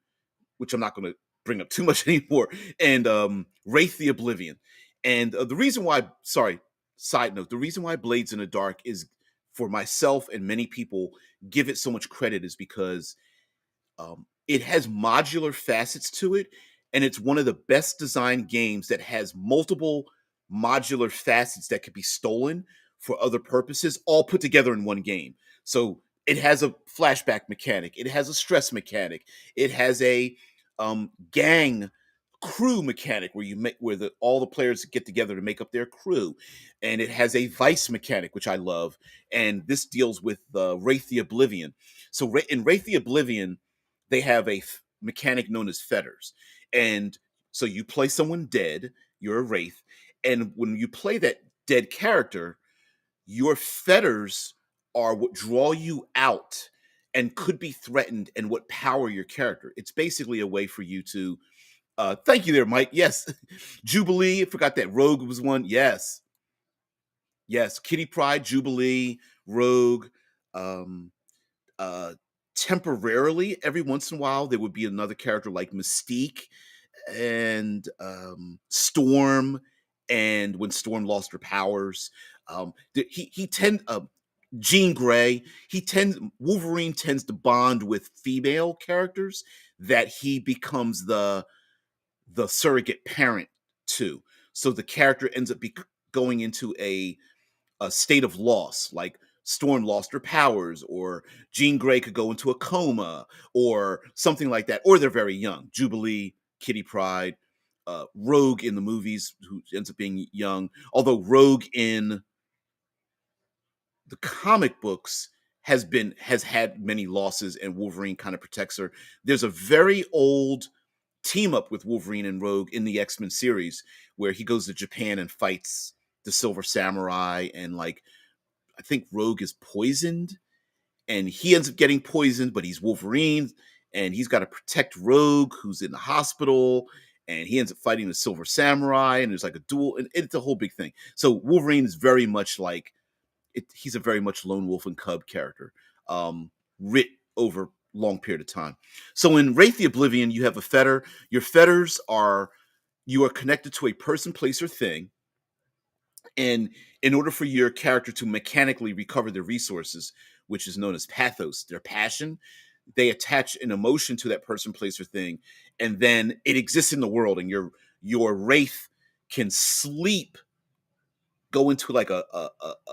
which I'm not going to bring up too much anymore, and Wraith the Oblivion. And the reason why, sorry, side note, the reason why Blades in the Dark is, for myself and many people, give it so much credit is because it has modular facets to it, and it's one of the best designed games that has multiple modular facets that could be stolen for other purposes, all put together in one game. So it has a flashback mechanic, it has a stress mechanic, it has a gang crew mechanic where you make where all the players get together to make up their crew, and it has a vice mechanic which I love, and this deals with Wraith the Oblivion. So in Wraith the Oblivion, they have a mechanic known as fetters. And so you play someone dead, you're a wraith, and when you play that dead character, your fetters are what draw you out and could be threatened and what power your character. It's basically a way for you to thank you there, Mike. Yes. Jubilee, I forgot that Rogue was one. Yes. Yes. Kitty Pride, Jubilee, Rogue, um, uh temporarily every once in a while there would be another character like Mystique and Storm, and when Storm lost her powers, he tend Jean Grey, he tends Wolverine tends to bond with female characters that he becomes the surrogate parent to, so the character ends up going into a state of loss, like Storm lost her powers, or Jean Grey could go into a coma, or something like that, or they're very young. Jubilee, Kitty Pride, Rogue in the movies, who ends up being young. Although Rogue in the comic books has had many losses, and Wolverine kind of protects her. There's a very old team up with Wolverine and Rogue in the X-Men series where he goes to Japan and fights the Silver Samurai, and like I think Rogue is poisoned and he ends up getting poisoned, but he's Wolverine and he's got to protect Rogue, who's in the hospital, and he ends up fighting the Silver Samurai, and there's like a duel, and it's a whole big thing. So Wolverine is very much like he's a very much lone wolf and cub character, writ over long period of time. So in Wraith the Oblivion, you have a fetter. Your fetters are you are connected to a person, place, or thing, and in order for your character to mechanically recover their resources, which is known as pathos, their passion, they attach an emotion to that person, place, or thing, and then it exists in the world, and your wraith can sleep, go into like a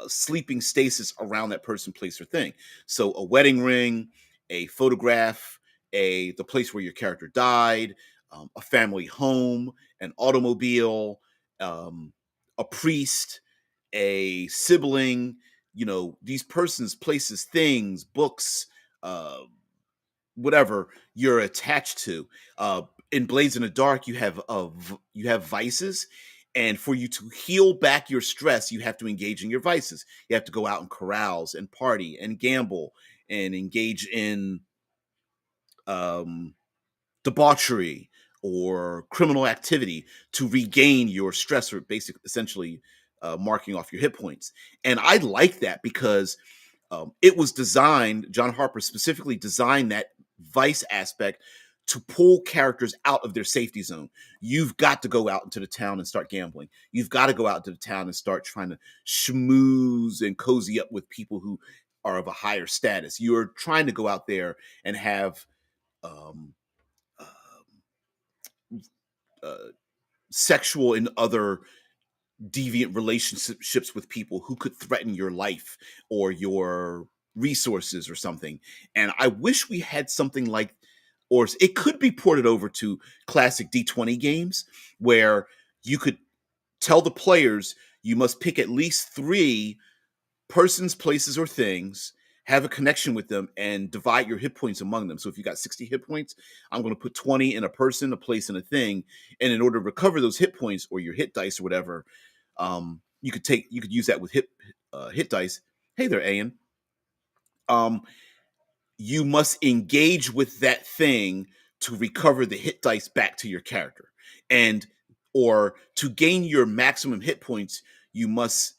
sleeping stasis around that person, place, or thing. So a wedding ring, a photograph, the place where your character died, a family home, an automobile, um, a priest, a sibling, these persons, places, things, books, uh, whatever you're attached to. In Blades in the Dark, you have vices, and for you to heal back your stress, you have to engage in your vices. You have to go out and carouse and party and gamble and engage in um, debauchery or criminal activity to regain your stress, or essentially marking off your hit points. And I like that because it was designed, John Harper specifically designed that vice aspect to pull characters out of their safety zone. You've got to go out into the town and start gambling. You've got to go out into the town and start trying to schmooze and cozy up with people who are of a higher status. You're trying to go out there and have um, uh, uh, sexual and other deviant relationships with people who could threaten your life or your resources or something. And I wish we had something like, or it could be ported over to classic D20 games where you could tell the players you must pick at least three persons, places, or things, have a connection with them, and divide your hit points among them. So if you got 60 hit points, I'm going to put 20 in a person, a place, and a thing. And in order to recover those hit points or your hit dice or whatever, you could use that with hit dice. Hey there, Ian. Um, you must engage with that thing to recover the hit dice back to your character, and or to gain your maximum hit points, you must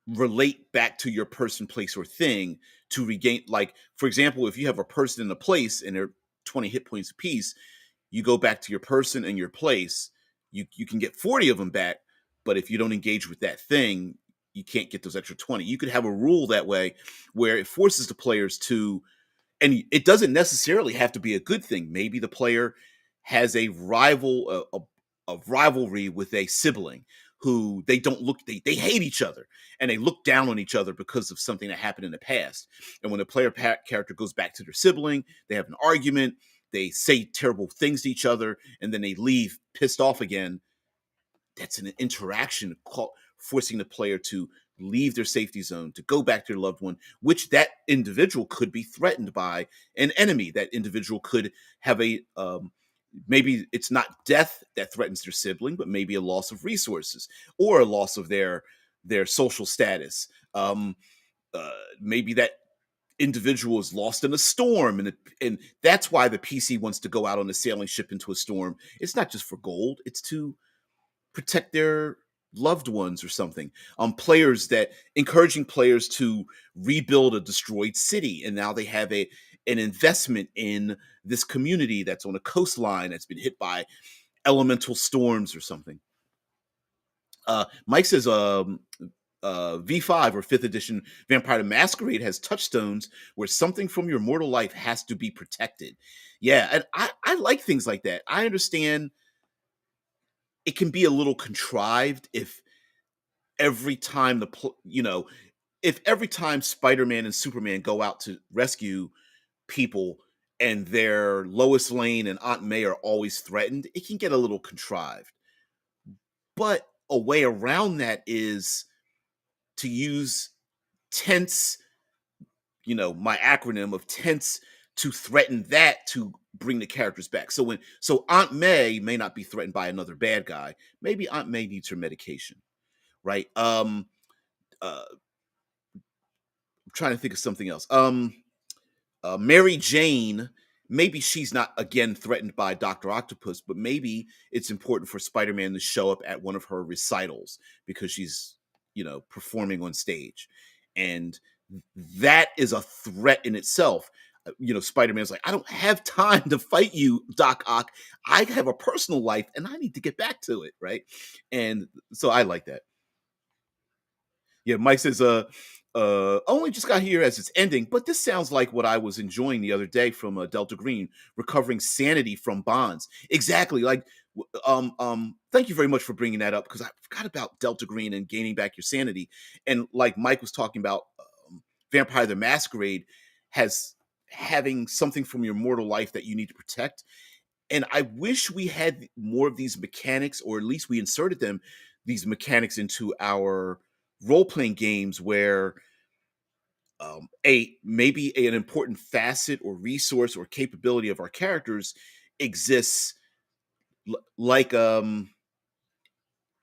relate back to your person, place, or thing to regain. Like, for example, if you have a person and a place and they're 20 hit points apiece, you go back to your person and your place, you can get 40 of them back. But if you don't engage with that thing, you can't get those extra 20. You could have a rule that way where it forces the players to, and it doesn't necessarily have to be a good thing. Maybe the player has a rivalry with a sibling who they hate each other and they look down on each other because of something that happened in the past. And when the character goes back to their sibling, they have an argument, they say terrible things to each other, and then they leave pissed off again. That's an interaction forcing the player to leave their safety zone, to go back to their loved one, which that individual could be threatened by an enemy. That individual could have maybe it's not death that threatens their sibling, but maybe a loss of resources or a loss of their social status. Maybe that individual is lost in a storm, and that's why the PC wants to go out on a sailing ship into a storm. It's not just for gold; it's to protect their loved ones or something. Players that encouraging players to rebuild a destroyed city, and now they have an investment in this community that's on a coastline that's been hit by elemental storms or something. Mike says V5 or 5th edition Vampire the Masquerade has touchstones where something from your mortal life has to be protected. Yeah, and I like things like that. I understand it can be a little contrived if every time if every time Spider-Man and Superman go out to rescue people and their Lois Lane and Aunt May are always threatened, it can get a little contrived. But a way around that is to use tense, my acronym of tense, to threaten that to bring the characters back. So Aunt May not be threatened by another bad guy. Maybe Aunt May needs her medication, right? I'm trying to think of something else. Mary Jane, maybe she's not again threatened by Dr. Octopus, but maybe it's important for Spider-Man to show up at one of her recitals because she's, performing on stage. And that is a threat in itself. Spider-Man's like, I don't have time to fight you, Doc Ock. I have a personal life and I need to get back to it, right? And so I like that. Yeah, Mike says, only just got here as it's ending, but this sounds like what I was enjoying the other day from Delta Green, recovering sanity from bonds. Exactly. Like, thank you very much for bringing that up because I forgot about Delta Green and gaining back your sanity. And like Mike was talking about, Vampire the Masquerade has having something from your mortal life that you need to protect. And I wish we had more of these mechanics, or at least we inserted these mechanics into our role playing games where a maybe an important facet or resource or capability of our characters exists, like when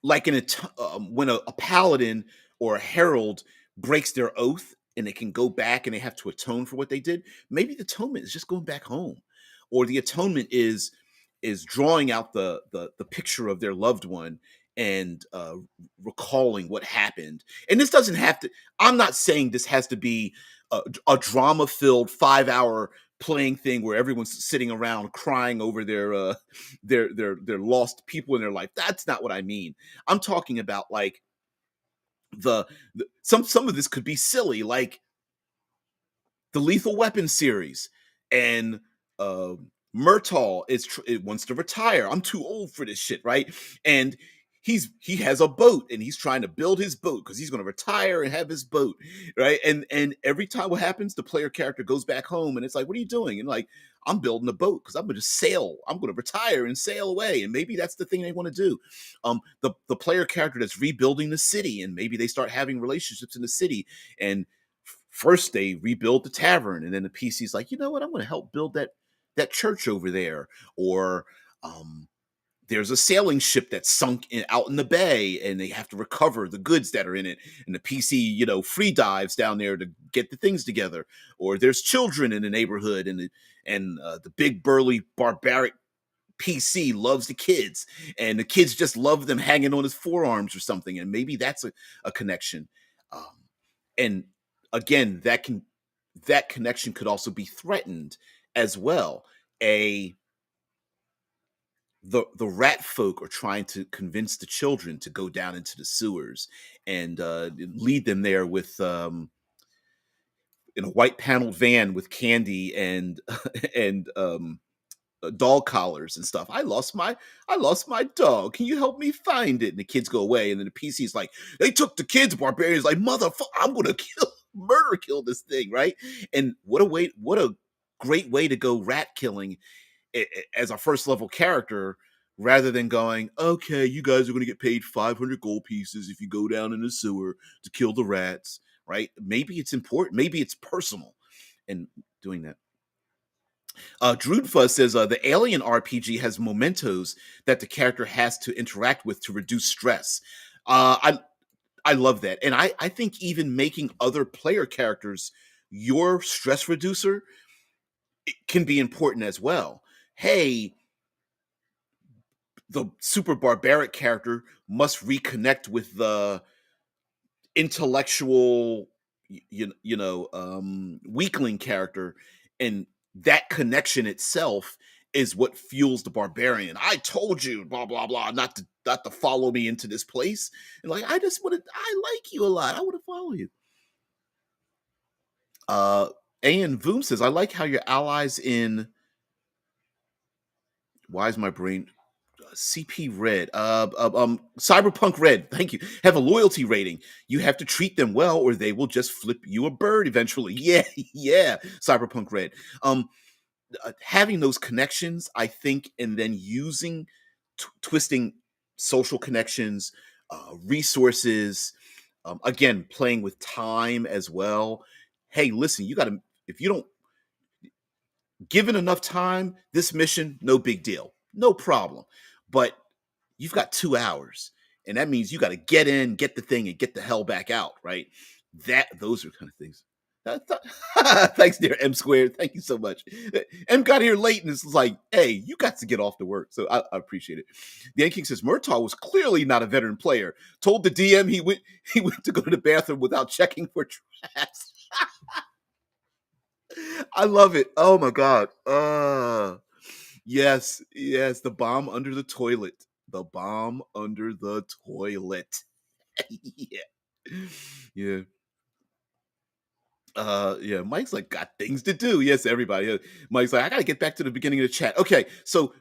a paladin or a herald breaks their oath and they can go back and they have to atone for what they did. Maybe the atonement is just going back home, or the atonement is drawing out the picture of their loved one and recalling what happened. And this doesn't have to. I'm not saying this has to be a drama filled 5 hour playing thing where everyone's sitting around crying over their lost people in their life. That's not what I mean. I'm talking about like some of this could be silly, like the Lethal Weapon series, and uh, Murtaugh it wants to retire. I'm too old for this shit, right? And he has a boat and he's trying to build his boat because he's going to retire and have his boat, right? And every time what happens, the player character goes back home and it's like, what are you doing? And like, I'm building a boat because I'm going to sail. I'm going to retire and sail away. And maybe that's the thing they want to do. The player character that's rebuilding the city, and maybe they start having relationships in the city, and first they rebuild the tavern, and then the PC's like, you know what, I'm going to help build that church over there. Or there's a sailing ship that's sunk out in the bay, and they have to recover the goods that are in it. And the PC, free dives down there to get the things together. Or there's children in the neighborhood, and the big burly barbaric PC loves the kids, and the kids just love them hanging on his forearms or something. And maybe that's a connection. Um, and again, that connection could also be threatened as well. A the rat folk are trying to convince the children to go down into the sewers and lead them there with in a white paneled van with candy and and dog collars and stuff. I lost my dog. Can you help me find it? And the kids go away, and then the PC's like, they took the kids. Barbarian's like, motherfucker, I'm gonna kill this thing, right? And what a great way to go rat killing as a first level character, rather than going, okay, you guys are going to get paid 500 gold pieces if you go down in the sewer to kill the rats, right? Maybe it's important, maybe it's personal, and doing that. Drudfuzz says the Alien RPG has mementos that the character has to interact with to reduce stress. I love that, and I think even making other player characters your stress reducer, it can be important as well. Hey, the super barbaric character must reconnect with the intellectual, weakling character, and that connection itself is what fuels the barbarian. I told you, blah blah blah, not to follow me into this place. And like, I like you a lot. I want to follow you. Uh, Ayan Voom says, I like how your allies in. Why is my brain CP Red, Cyberpunk Red, thank you, have a loyalty rating. You have to treat them well, or they will just flip you a bird eventually. Yeah, yeah, Cyberpunk Red. Having those connections, I think, and then using twisting social connections, resources. Again, playing with time as well. Hey, listen, you got to. If you don't given enough time, this mission, no big deal, no problem. But you've got 2 hours, and that means you got to get in, get the thing, and get the hell back out, right? Those are kind of things. Thanks, dear M squared. Thank you so much. M got here late, and it's like, hey, you got to get off to work, so I appreciate it. The Ant King says Murtaugh was clearly not a veteran player. Told the DM he went to go to the bathroom without checking for traps. I love it. Oh my god. Yes, yes, the bomb under the toilet. The bomb under the toilet. Yeah. Yeah. Yeah, Mike's like got things to do. Yes, everybody. Mike's like, I gotta get back to the beginning of the chat. Okay, so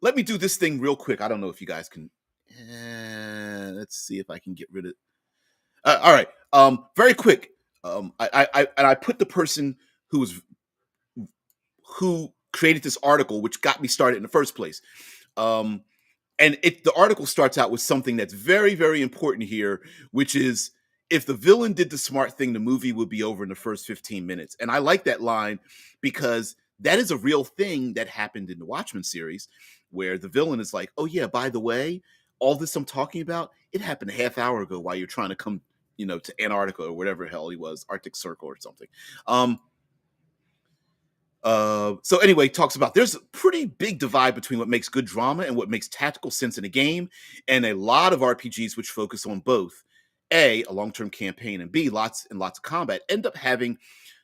let me do this thing real quick. I don't know if you guys can. Let's see if I can get rid of. All right. Very quick. I put the person who was who created this article, which got me started in the first place. Um, and the article starts out with something that's very, very important here, which is if the villain did the smart thing, the movie would be over in the first 15 minutes. And I like that line because that is a real thing that happened in the Watchmen series where the villain is like, oh, yeah, by the way, all this I'm talking about, it happened a half hour ago while you're trying to come, to Antarctica or whatever the hell he was, Arctic Circle or something. So anyway, talks about there's a pretty big divide between what makes good drama and what makes tactical sense in a game, and a lot of RPGs which focus on both a long-term campaign, and B, lots and lots of combat, end up having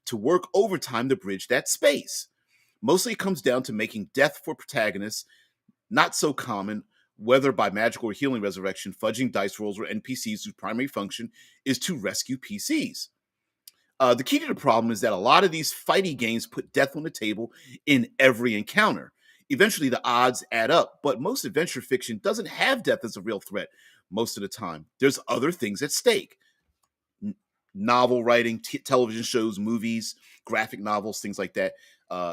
to work overtime to bridge that space. Mostly it comes down to making death for protagonists not so common, whether by magical or healing resurrection, fudging dice rolls, or NPCs whose primary function is to rescue PCs. The key to the problem is that a lot of these fighty games put death on the table in every encounter. Eventually, the odds add up, but most adventure fiction doesn't have death as a real threat most of the time. There's other things at stake. Novel writing, television shows, movies, graphic novels, things like that.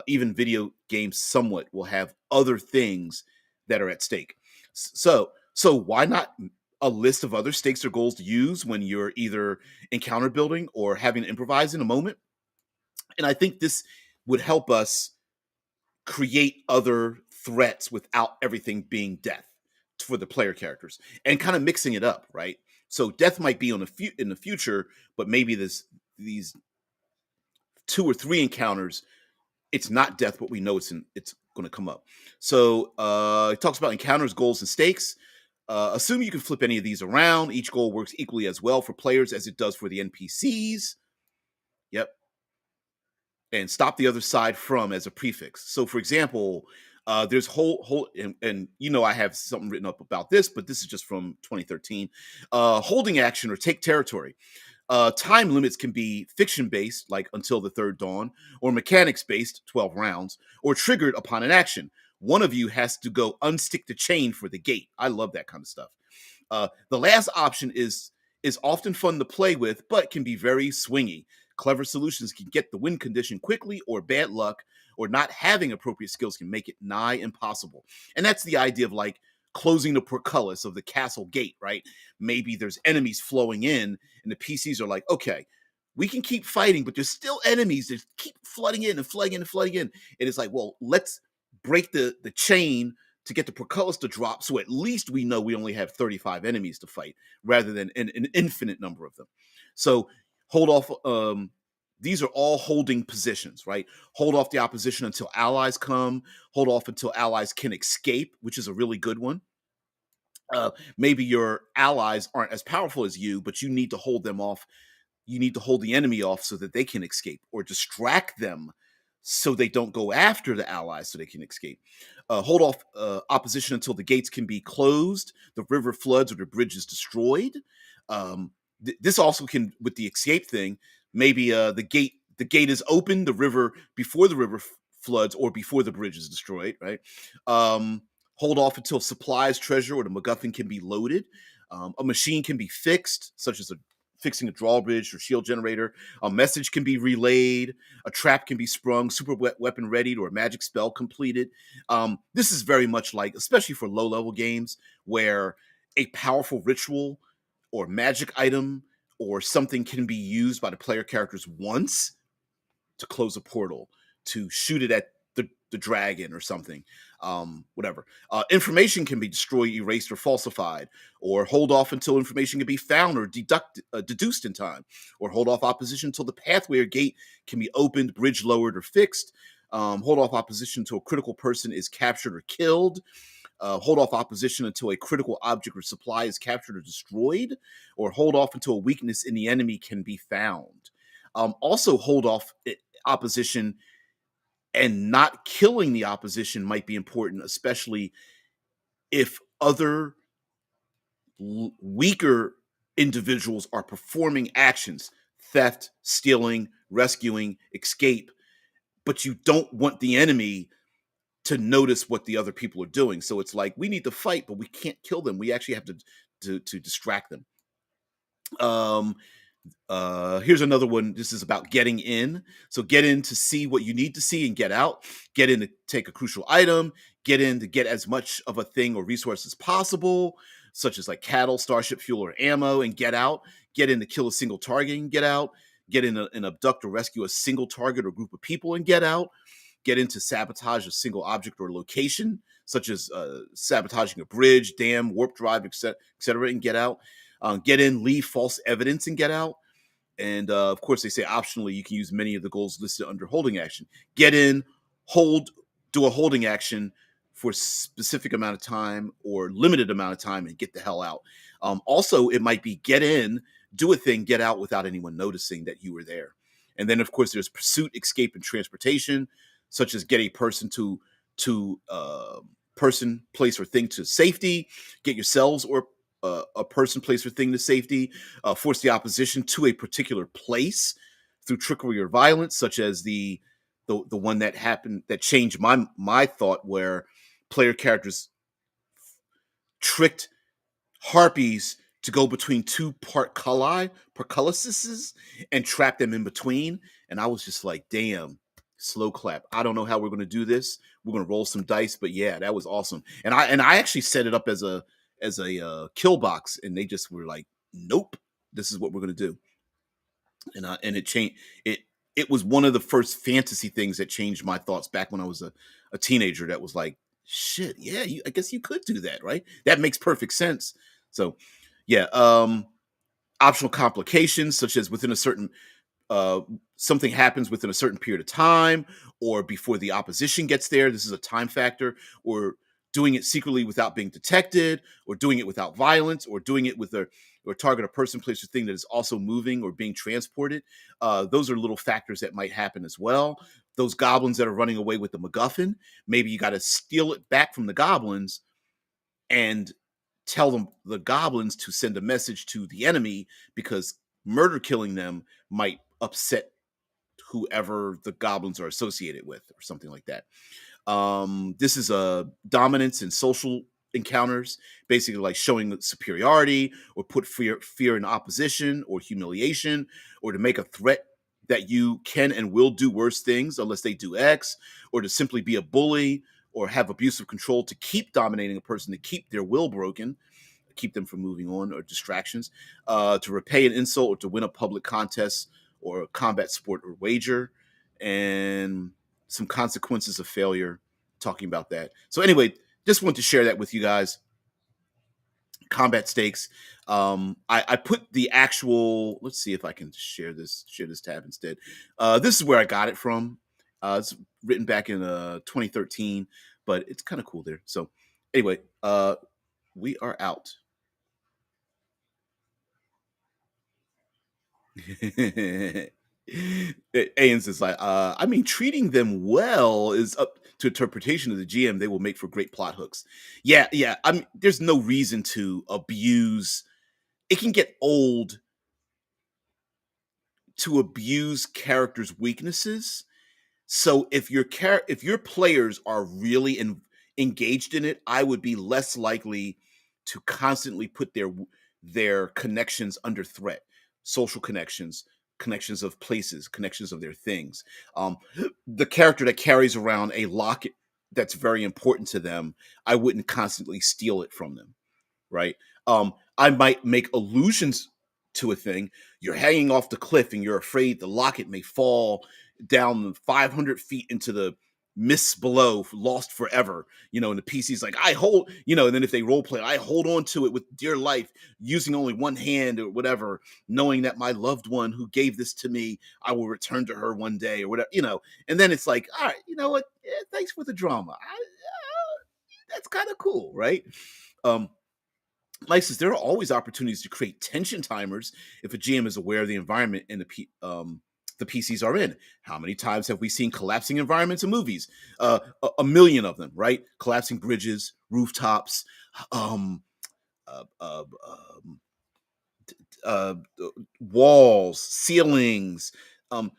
Even video games somewhat will have other things that are at stake. So why not a list of other stakes or goals to use when you're either encounter building or having to improvise in a moment? And I think this would help us create other threats without everything being death for the player characters and kind of mixing it up, right? So death might be in the future, but maybe these 2 or 3 encounters, it's not death, but we know it's going to come up. So it talks about encounters, goals, and stakes. Assume you can flip any of these around. Each goal works equally as well for players as it does for the NPCs. Yep. And stop the other side from as a prefix. So, for example, there's and I have something written up about this, but this is just from 2013. Holding action or take territory. Time limits can be fiction-based, like until the third dawn, or mechanics-based, 12 rounds, or triggered upon an action. One of you has to go unstick the chain for the gate. I love that kind of stuff. The last option is often fun to play with, but can be very swingy. Clever solutions can get the win condition quickly, or bad luck, or not having appropriate skills can make it nigh impossible. And that's the idea of like closing the portcullis of the castle gate, right? Maybe there's enemies flowing in, and the PCs are like, okay, we can keep fighting, but there's still enemies that keep flooding in and flooding in and flooding in. And it's like, well, let's break the chain to get the portcullis to drop, so at least we know we only have 35 enemies to fight rather than an infinite number of them. So hold off. These are all holding positions, right? Hold off the opposition until allies come. Hold off until allies can escape, which is a really good one. Maybe your allies aren't as powerful as you, but you need to hold them off. You need to hold the enemy off so that they can escape, or distract them so they don't go after the allies so they can escape. Hold off opposition until the gates can be closed, the river floods, or the bridge is destroyed. This also can, with the escape thing, maybe the gate is open, the river before the river floods, or before the bridge is destroyed, right? Hold off until supplies, treasure, or the MacGuffin can be loaded. A machine can be fixed, such as fixing a drawbridge or shield generator. A message can be relayed. A trap can be sprung. Super weapon readied, or a magic spell completed. This is very much like, especially for low-level games, where a powerful ritual or magic item or something can be used by the player characters once to close a portal, to shoot it at the dragon or something, whatever. Information can be destroyed, erased, or falsified, or hold off until information can be found or deduced in time, or hold off opposition until the pathway or gate can be opened, bridge lowered, or fixed. Hold off opposition until a critical person is captured or killed. Hold off opposition until a critical object or supply is captured or destroyed, or hold off until a weakness in the enemy can be found. Also, hold off opposition, and not killing the opposition might be important, especially if other weaker individuals are performing actions, theft, stealing, rescuing, escape, but you don't want the enemy to notice what the other people are doing. So it's like, we need to fight, but we can't kill them. We actually have to distract them. Here's another one. This is about getting in. So get in to see what you need to see and get out. Get in to take a crucial item. Get in to get as much of a thing or resource as possible. such as like cattle, starship fuel, or ammo, and get out. Get in to kill a single target and get out. Get in and abduct or rescue a single target or group of people and get out. Get in to sabotage a single object or location, such as sabotaging a bridge, dam, warp drive, etc., and get out. Get in, leave false evidence, and get out. And of course, they say optionally you can use many of the goals listed under holding action. Get in, hold, do a holding action for a specific amount of time or limited amount of time and get the hell out. Also, it might be get in, do a thing, get out without anyone noticing that you were there. And then, of course, there's pursuit, escape, and transportation, such as get a person to person, place, or thing to safety. Get yourselves or a person, place, or thing to safety. Force the opposition to a particular place through trickery or violence, such as the one that happened that changed my thought, where player characters tricked harpies to go between two portcullises and trap them in between. And I was just like, damn, slow clap. I don't know how we're going to do this. We're going to roll some dice, but yeah, that was awesome. And I actually set it up as a kill box, and they just were like, nope, this is what we're going to do. And it changed it. It was one of the first fantasy things that changed my thoughts back when I was a teenager. That was like, shit, yeah, I guess you could do that, right? That makes perfect sense. So, yeah, optional complications such as within a certain something happens within a certain period of time or before the opposition gets there. This is a time factor, or doing it secretly without being detected, or doing it without violence, or doing it with or target a person, place, or thing that is also moving or being transported. Those are little factors that might happen as well. Those goblins that are running away with the MacGuffin, maybe you got to steal it back from the goblins and tell them, the goblins, to send a message to the enemy, because murder killing them might upset whoever the goblins are associated with, or something like that. This is a dominance in social encounters, basically like showing superiority, or put fear in opposition or humiliation, or to make a threat that you can and will do worse things unless they do X, or to simply be a bully or have abusive control to keep dominating a person, to keep their will broken, keep them from moving on, or distractions, to repay an insult, or to win a public contest or a combat sport or wager, and some consequences of failure, talking about that. So anyway, just want to share that with you guys. Combat stakes. I put the actual, let's see if I can share this tab instead. This is where I got it from. It's written back in 2013, but it's kind of cool there. So anyway, we are out. Ains is like, I mean, treating them well is up to interpretation of the GM. They will make for great plot hooks. Yeah, yeah. I mean, there's no reason to abuse. It can get old to abuse characters' weaknesses. So if your players are really engaged in it, I would be less likely to constantly put their connections under threat. Social connections, connections of places, connections of their things. The character that carries around a locket that's very important to them, I wouldn't constantly steal it from them, right? I might make allusions to a thing. You're hanging off the cliff and you're afraid the locket may fall down 500 feet into the mists below, lost forever. And the PC's like, I hold, and then if they role play, I hold on to it with dear life, using only one hand or whatever, knowing that my loved one who gave this to me, I will return to her one day or whatever, and then it's like, all right, you know what? Yeah, thanks for the drama. That's kind of cool, right? Like says, there are always opportunities to create tension timers if a GM is aware of the environment and the PCs are in. How many times have we seen collapsing environments in movies? A million of them, right? Collapsing bridges, rooftops, um, uh, uh, um, uh, walls, ceilings, um,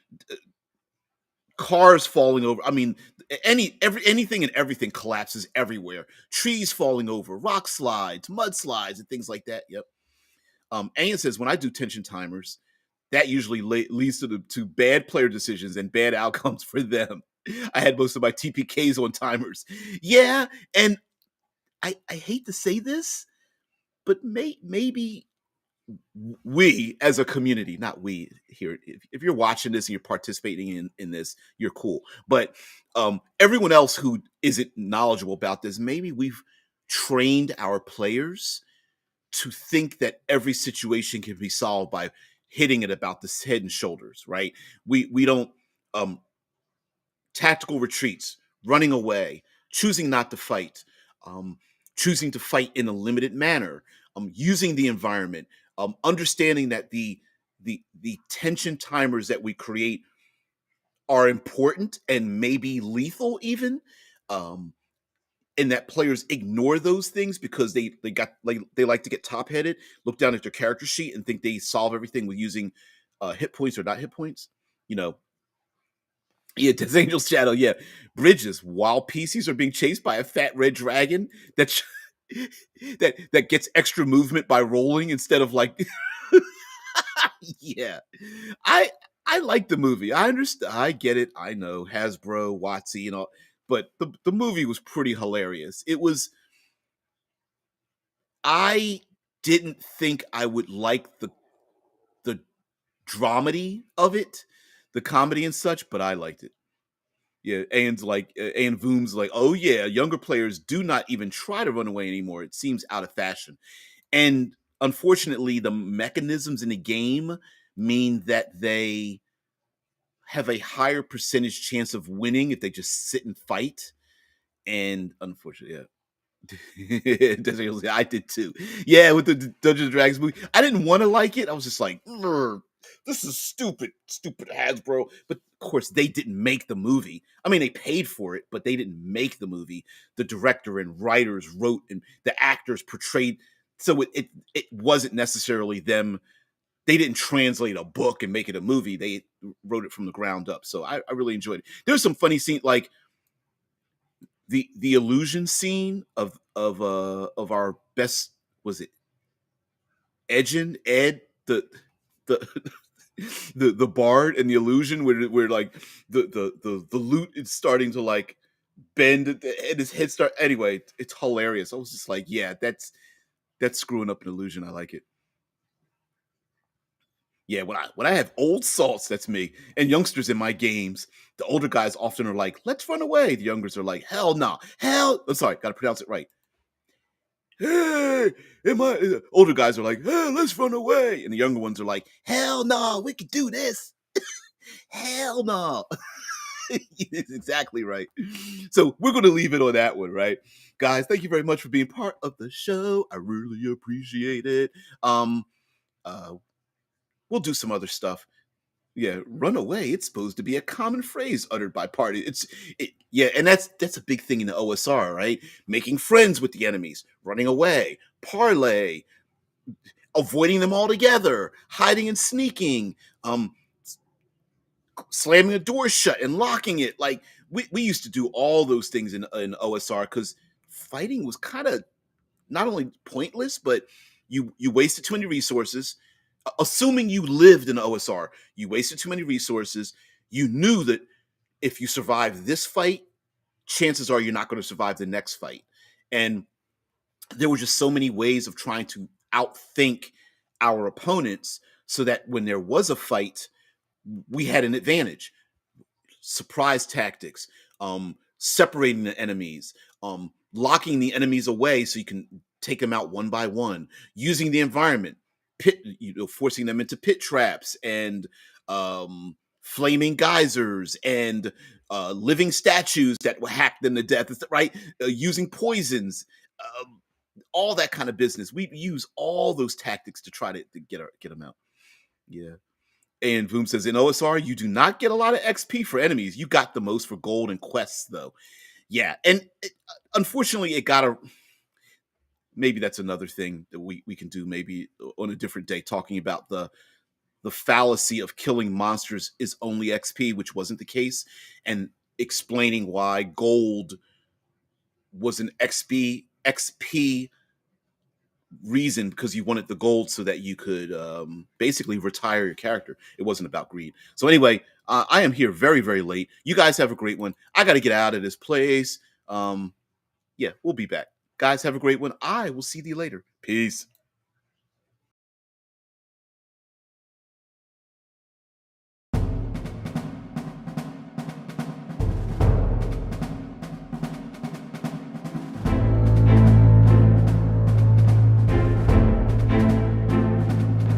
cars falling over. I mean, anything and everything collapses everywhere. Trees falling over, rock slides, mudslides, and things like that. Yep. Ayan says, when I do tension timers, that usually leads to bad player decisions and bad outcomes for them. I had most of my TPKs on timers. Yeah, and I hate to say this, but maybe we as a community, not we here, if you're watching this and you're participating in this, you're cool. But everyone else who isn't knowledgeable about this, maybe we've trained our players to think that every situation can be solved by hitting it about the head and shoulders, right? We don't um tactical retreats, running away, choosing not to fight, um, choosing to fight in a limited manner, using the environment, understanding that the tension timers that we create are important and maybe lethal even. Um, and that players ignore those things because they like to get top headed, look down at their character sheet and think they solve everything with using hit points or not hit points. You know, yeah, Death Angel's Shadow. Yeah, bridges. While PCs are being chased by a fat red dragon that that gets extra movement by rolling instead of like. Yeah, I I like the movie. I understand. I get it. I know Hasbro, Watsy, and all, but the movie was pretty hilarious. It was. I didn't think I would like the dramedy of it, the comedy and such, but I liked it. Yeah, and Voom's like, oh yeah, younger players do not even try to run away anymore. It seems out of fashion. And unfortunately, the mechanisms in the game mean that they have a higher percentage chance of winning if they just sit and fight. And unfortunately, yeah. I did too. Yeah, with the Dungeons and Dragons movie, I didn't want to like it. I was just like, "Ugh, this is stupid, stupid Hasbro." But of course, they didn't make the movie. I mean, they paid for it, but they didn't make the movie. The director and writers wrote, and the actors portrayed. So it wasn't necessarily them. They didn't translate a book and make it a movie. They wrote it from the ground up. So I really enjoyed it. There's some funny scenes like the illusion scene of our best, was it Ed, the the bard and the illusion where like the loot is starting to like bend and his head start, anyway, it's hilarious. I was just like, yeah, that's screwing up an illusion. I like it. Yeah, when I have old salts, that's me, and youngsters in my games, the older guys often are like, let's run away. The youngers are like, hell no, hell, I'm sorry, gotta pronounce it right. Hey, older guys are like, hey, let's run away. And the younger ones are like, hell no, we can do this. Hell no. It's exactly right. So we're going to leave it on that one, right? Guys, thank you very much for being part of the show. I really appreciate it. Um, uh, we'll do some other stuff. Yeah, run away. It's supposed to be a common phrase uttered by parties. Yeah, and that's a big thing in the OSR, right? Making friends with the enemies, running away, parlay, avoiding them altogether, hiding and sneaking, slamming a door shut and locking it. Like we used to do all those things in OSR because fighting was kind of not only pointless, but you wasted too many resources. Assuming you lived in OSR, you wasted too many resources. You knew that if you survive this fight, chances are you're not going to survive the next fight. And there were just so many ways of trying to outthink our opponents so that when there was a fight, we had an advantage. Surprise tactics, separating the enemies, locking the enemies away so you can take them out one by one, using the environment, forcing them into pit traps and flaming geysers and living statues that will hack them to death, right? Using poisons, all that kind of business. We use all those tactics to try to get them out. Yeah. And Voom says, in OSR, you do not get a lot of XP for enemies. You got the most for gold and quests, though. Yeah, and unfortunately, it got a. Maybe that's another thing that we can do maybe on a different day, talking about the fallacy of killing monsters is only XP, which wasn't the case, and explaining why gold was an XP reason because you wanted the gold so that you could basically retire your character. It wasn't about greed. So anyway, I am here very, very late. You guys have a great one. I got to get out of this place. Yeah, we'll be back. Guys, have a great one. I will see you later. Peace.